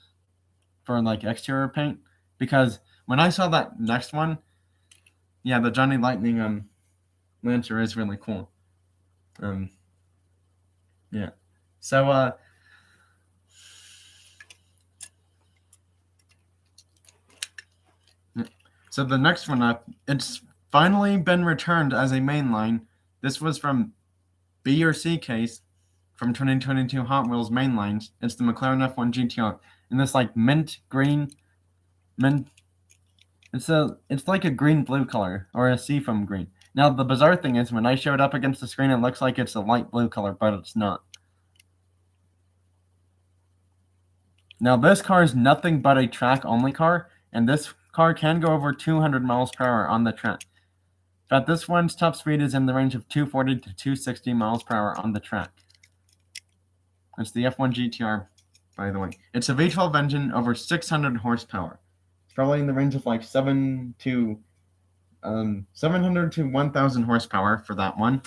Speaker 1: for like exterior paint, because when I saw that next one, yeah, the Johnny Lightning Lancer is really cool. Yeah. So so the next one up, it's finally been returned as a mainline. This was from B or C case from 2022 Hot Wheels mainlines. It's the McLaren F1 Gtr in this like mint green, mint. It's like a green blue color or a seafoam green. Now the bizarre thing is when I show it up against the screen, it looks like it's a light blue color, but it's not. Now this car is nothing but a track only car, and this car can go over 200 miles per hour on the track. But this one's top speed is in the range of 240 to 260 miles per hour on the track. It's the F1 Gtr, by the way. It's a V12 engine over 600 horsepower. It's probably in the range of like 700 to 1,000 horsepower for that one.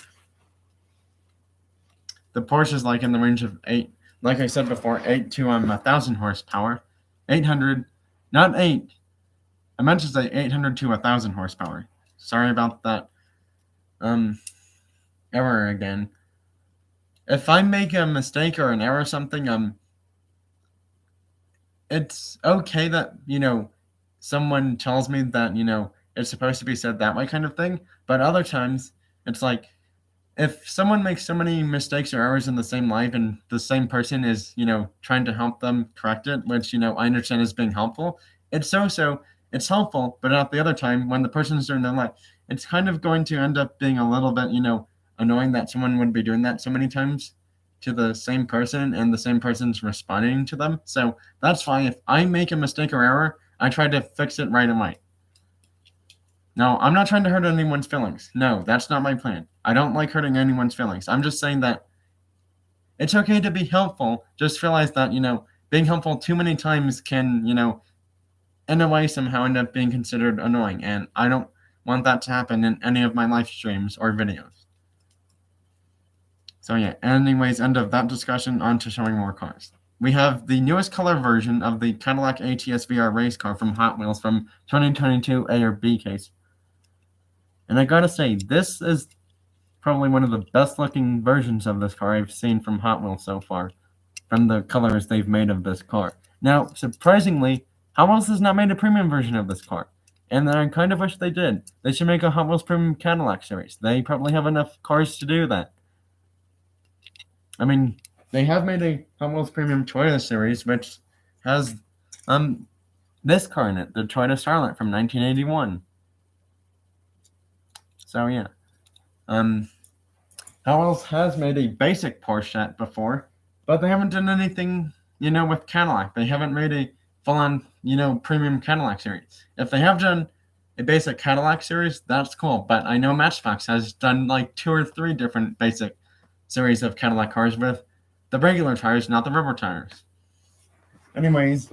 Speaker 1: The Porsche is like in the range of 8, like I said before, 8 to 1,000 horsepower. 800, not 8. I meant to say 800 to 1,000 horsepower. Sorry about that error again. If I make a mistake or an error or something, it's okay that, someone tells me that, it's supposed to be said that way kind of thing. But other times, it's like, if someone makes so many mistakes or errors in the same life and the same person is, trying to help them correct it, which, I understand is being helpful, it's helpful, but at the other time, when the person's doing their life, it's kind of going to end up being a little bit, annoying that someone would be doing that so many times to the same person and the same person's responding to them. So that's why if I make a mistake or error, I try to fix it right away. No, I'm not trying to hurt anyone's feelings. No, that's not my plan. I don't like hurting anyone's feelings. I'm just saying that it's okay to be helpful. Just realize that, being helpful too many times can, in a way somehow end up being considered annoying. And I don't want that to happen in any of my live streams or videos. So yeah, anyways, end of that discussion, on to showing more cars. We have the newest color version of the Cadillac ATS VR race car from Hot Wheels from 2022 A or B case. And I gotta say, this is probably one of the best looking versions of this car I've seen from Hot Wheels so far, from the colors they've made of this car. Now, surprisingly, Hot Wheels has not made a premium version of this car. And I kind of wish they did. They should make a Hot Wheels Premium Cadillac series. They probably have enough cars to do that. I mean, they have made a Hot Wheels Premium Toyota series, which has this car in it, the Toyota Starlet from 1981. So yeah, Hot Wheels has made a basic Porsche before, but they haven't done anything, with Cadillac. They haven't made a full-on, premium Cadillac series. If they have done a basic Cadillac series, that's cool. But I know Matchbox has done like 2 or 3 different basic series of Cadillac cars with the regular tires, not the rubber tires. Anyways,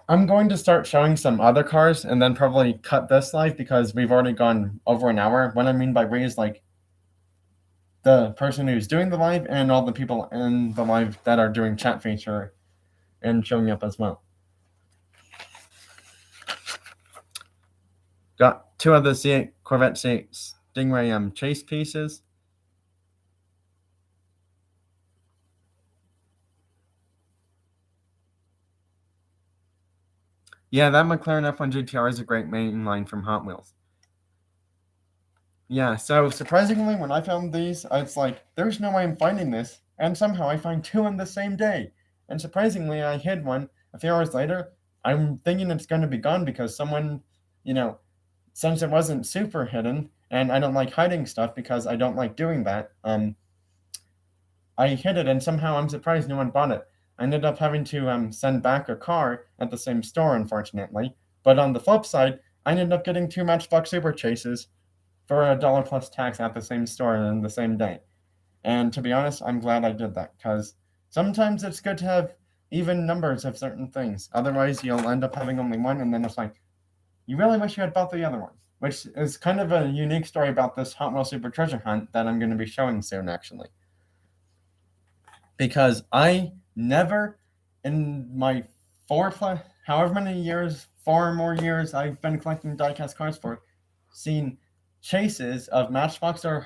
Speaker 1: I'm going to start showing some other cars and then probably cut this live because we've already gone over an hour. What I mean by we is like the person who's doing the live and all the people in the live that are doing chat feature and showing up as well. Got 2 of the C8 Corvette C8 Stingray chase pieces. Yeah, that McLaren F1 Gtr is a great mainline from Hot Wheels. Yeah, so surprisingly, when I found these, it's like, there's no way I'm finding this, and somehow I find 2 in the same day. And surprisingly, I hid one a few hours later. I'm thinking it's going to be gone because someone, since it wasn't super hidden, and I don't like hiding stuff because I don't like doing that, I hid it, and somehow I'm surprised no one bought it. I ended up having to send back a car at the same store, unfortunately. But on the flip side, I ended up getting 2 Matchbox Super Chases for $1 plus tax at the same store in the same day. And to be honest, I'm glad I did that, because sometimes it's good to have even numbers of certain things. Otherwise, you'll end up having only one, and then it's like, you really wish you had bought the other one. Which is kind of a unique story about this Hot Wheels Super Treasure Hunt that I'm going to be showing soon, actually. Because I never, in my however many years, 4 more years I've been collecting diecast cars for, seen chases of Matchbox or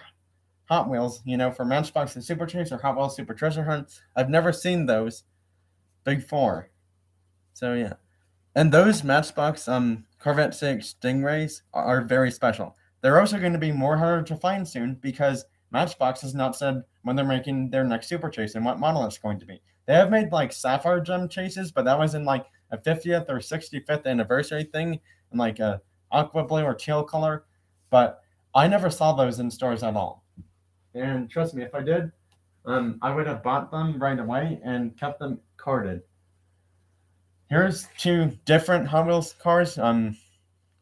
Speaker 1: Hot Wheels, for Matchbox and Super Chase or Hot Wheels Super Treasure Hunt. I've never seen those before. So yeah. And those Matchbox Corvette 6 Stingrays are very special. They're also going to be more harder to find soon because Matchbox has not said when they're making their next Super Chase and what model it's going to be. They have made like Sapphire Gem chases, but that was in like a 50th or 65th anniversary thing in like a aqua blue or teal color. But I never saw those in stores at all. And trust me, if I did, I would have bought them right away and kept them carded. Here's two different Hot Wheels cars.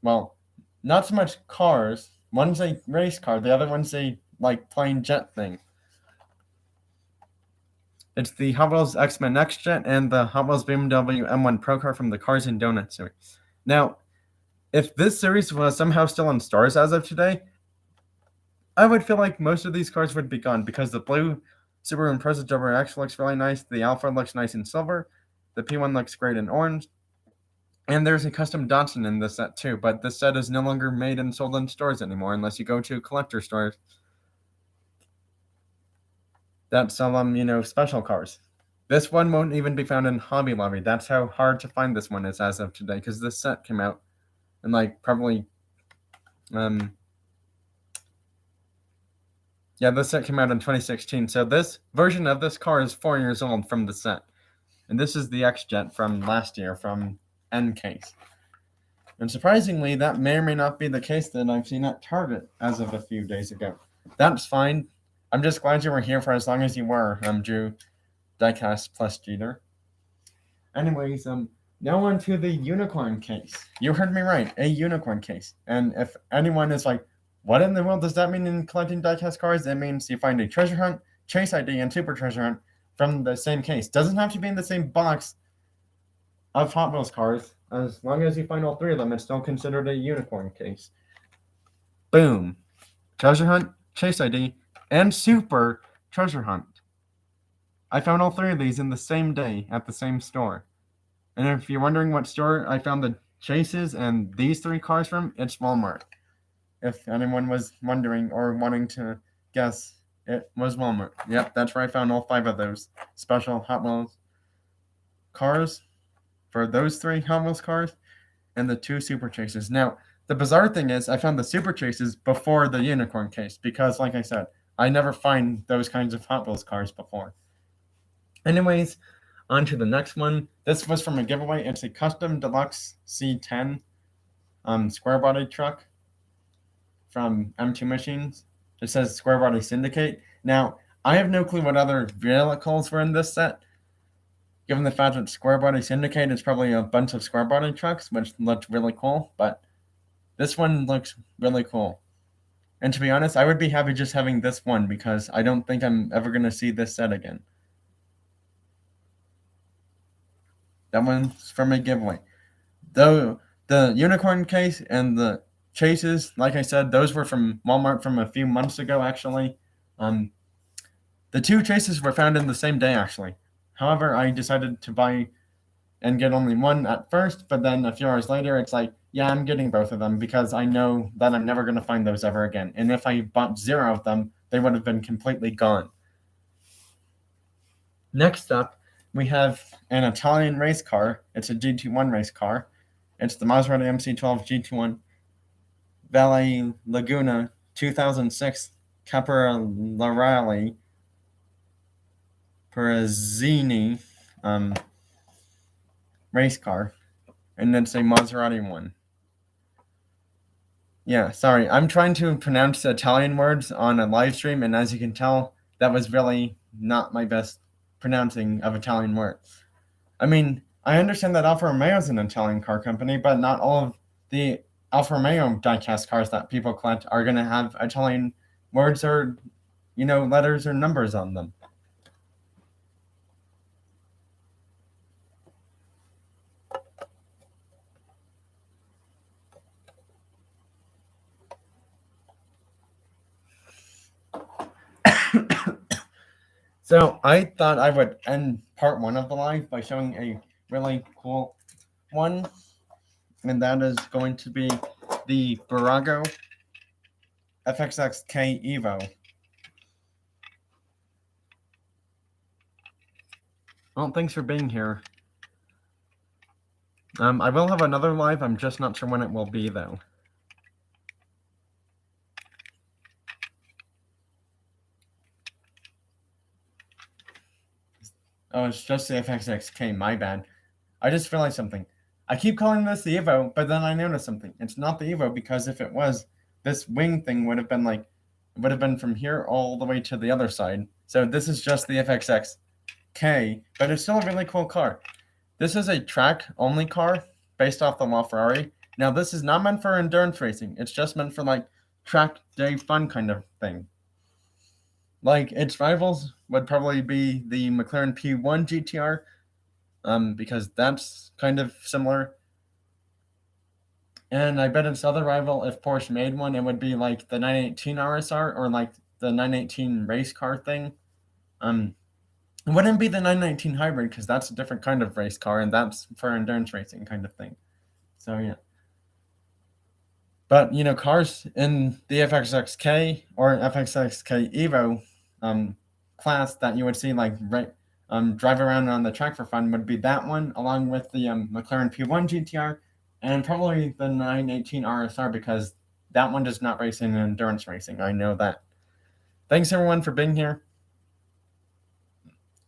Speaker 1: Well, not so much cars. One's a race car, the other one's a like plain jet thing. It's the Hot Wheels X-Men X-Jet and the Hot Wheels BMW M1 Pro Car from the Cars and Donuts series. Now, if this series was somehow still in stores as of today, I would feel like most of these cars would be gone because the blue Subaru Impreza WRX looks really nice, the Alpha looks nice in silver, the P1 looks great in orange, and there's a custom Datsun in this set too, but this set is no longer made and sold in stores anymore unless you go to collector stores that sell special cars. This one won't even be found in Hobby Lobby. That's how hard to find this one is as of today, because this set came out in like probably this set came out in 2016. So this version of this car is 4 years old from the set. And this is the X-Jet from last year from N-Case. And surprisingly, that may or may not be the case that I've seen at Target as of a few days ago. That's fine. I'm just glad you were here for as long as you were, Drew, Diecast plus Jeter. Anyways, now on to the unicorn case. You heard me right, a unicorn case. And if anyone is like, what in the world does that mean in collecting diecast cars? It means you find a treasure hunt, chase ID, and super treasure hunt from the same case. Doesn't have to be in the same box of Hot Wheels cars. As long as you find all three of them, it's still considered a unicorn case. Boom. Treasure hunt, chase ID, and super treasure hunt. I found all three of these in the same day at the same store. And if you're wondering what store I found the chases and these three cars from, it's Walmart. If anyone was wondering or wanting to guess, it was Walmart. Yep, that's where I found all 5 of those special Hot Wheels cars for those 3 Hot Wheels cars and the 2 Super Chases. Now, the bizarre thing is I found the Super Chases before the unicorn case because, like I said, I never find those kinds of Hot Wheels cars before. Anyways, on to the next one. This was from a giveaway. It's a custom deluxe C10 square body truck from M2 Machines. It says Square Body Syndicate. Now, I have no clue what other vehicles were in this set. Given the fact that Square Body Syndicate is probably a bunch of square body trucks, which looked really cool, but this one looks really cool. And to be honest, I would be happy just having this one because I don't think I'm ever going to see this set again. That one's from a giveaway. Though the unicorn case and the chases, like I said, those were from Walmart from a few months ago, actually. The 2 chases were found in the same day, actually. However, I decided to buy and get only one at first, but then a few hours later, it's like, yeah, I'm getting both of them because I know that I'm never going to find those ever again. And if I bought 0 of them, they would have been completely gone. Next up, we have an Italian race car. It's a GT1 race car. It's the Maserati MC12 GT1 Valle Laguna 2006 Caporale Perezzini race car. And it's a Maserati one. Yeah, sorry. I'm trying to pronounce Italian words on a live stream, and as you can tell, that was really not my best pronouncing of Italian words. I mean, I understand that Alfa Romeo is an Italian car company, but not all of the Alfa Romeo diecast cars that people collect are going to have Italian words or, letters or numbers on them. So I thought I would end part 1 of the live by showing a really cool one, and that is going to be the Barago FXXK Evo. Well, thanks for being here. I will have another live. I'm just not sure when it will be, though. Oh, it's just the FXXK, my bad. I just realized something. I keep calling this the Evo, but then I noticed something. It's not the Evo, because if it was, this wing thing would have been from here all the way to the other side. So this is just the FXXK, but it's still a really cool car. This is a track-only car based off the LaFerrari. Now, this is not meant for endurance racing. It's just meant for, like, track day fun kind of thing. Like, its rivals would probably be the McLaren P1 Gtr, because that's kind of similar. And I bet its other rival, if Porsche made one, it would be like the 918 RSR or like the 918 race car thing. It wouldn't be the 919 hybrid, because that's a different kind of race car, and that's for endurance racing kind of thing. So yeah. But cars in the FXXK or FXXK Evo class that you would see like drive around on the track for fun would be that one, along with the McLaren P1 GTR, and probably the 918 RSR, because that one does not race in endurance racing. I know that. Thanks everyone for being here.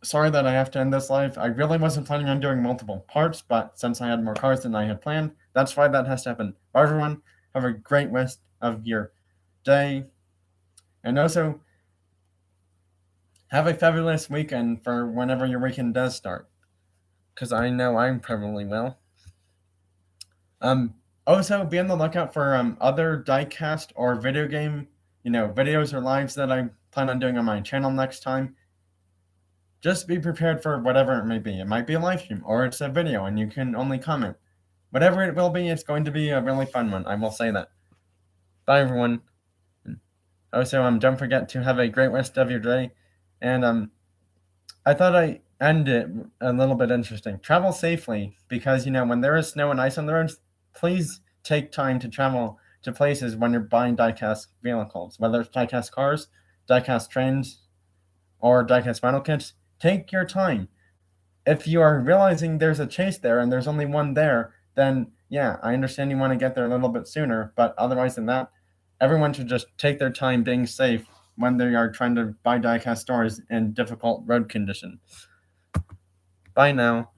Speaker 1: Sorry that I have to end this live. I really wasn't planning on doing multiple parts, but since I had more cars than I had planned, that's why that has to happen. Bye everyone. Have a great rest of your day. And also, have a fabulous weekend for whenever your weekend does start, because I know I'm probably will. Also, be on the lookout for other diecast or video game, videos or lives that I plan on doing on my channel next time. Just be prepared for whatever it may be. It might be a live stream, or it's a video and you can only comment. Whatever it will be, it's going to be a really fun one. I will say that. Bye, everyone. Also, don't forget to have a great rest of your day. And I thought I'd end it a little bit interesting. Travel safely, because, when there is snow and ice on the roads, please take time to travel to places when you're buying diecast vehicles, whether it's diecast cars, diecast trains, or diecast model kits. Take your time. If you are realizing there's a chase there and there's only one there, then yeah, I understand you want to get there a little bit sooner, but otherwise than that, everyone should just take their time being safe when they are trying to buy diecast stores in difficult road conditions. Bye now.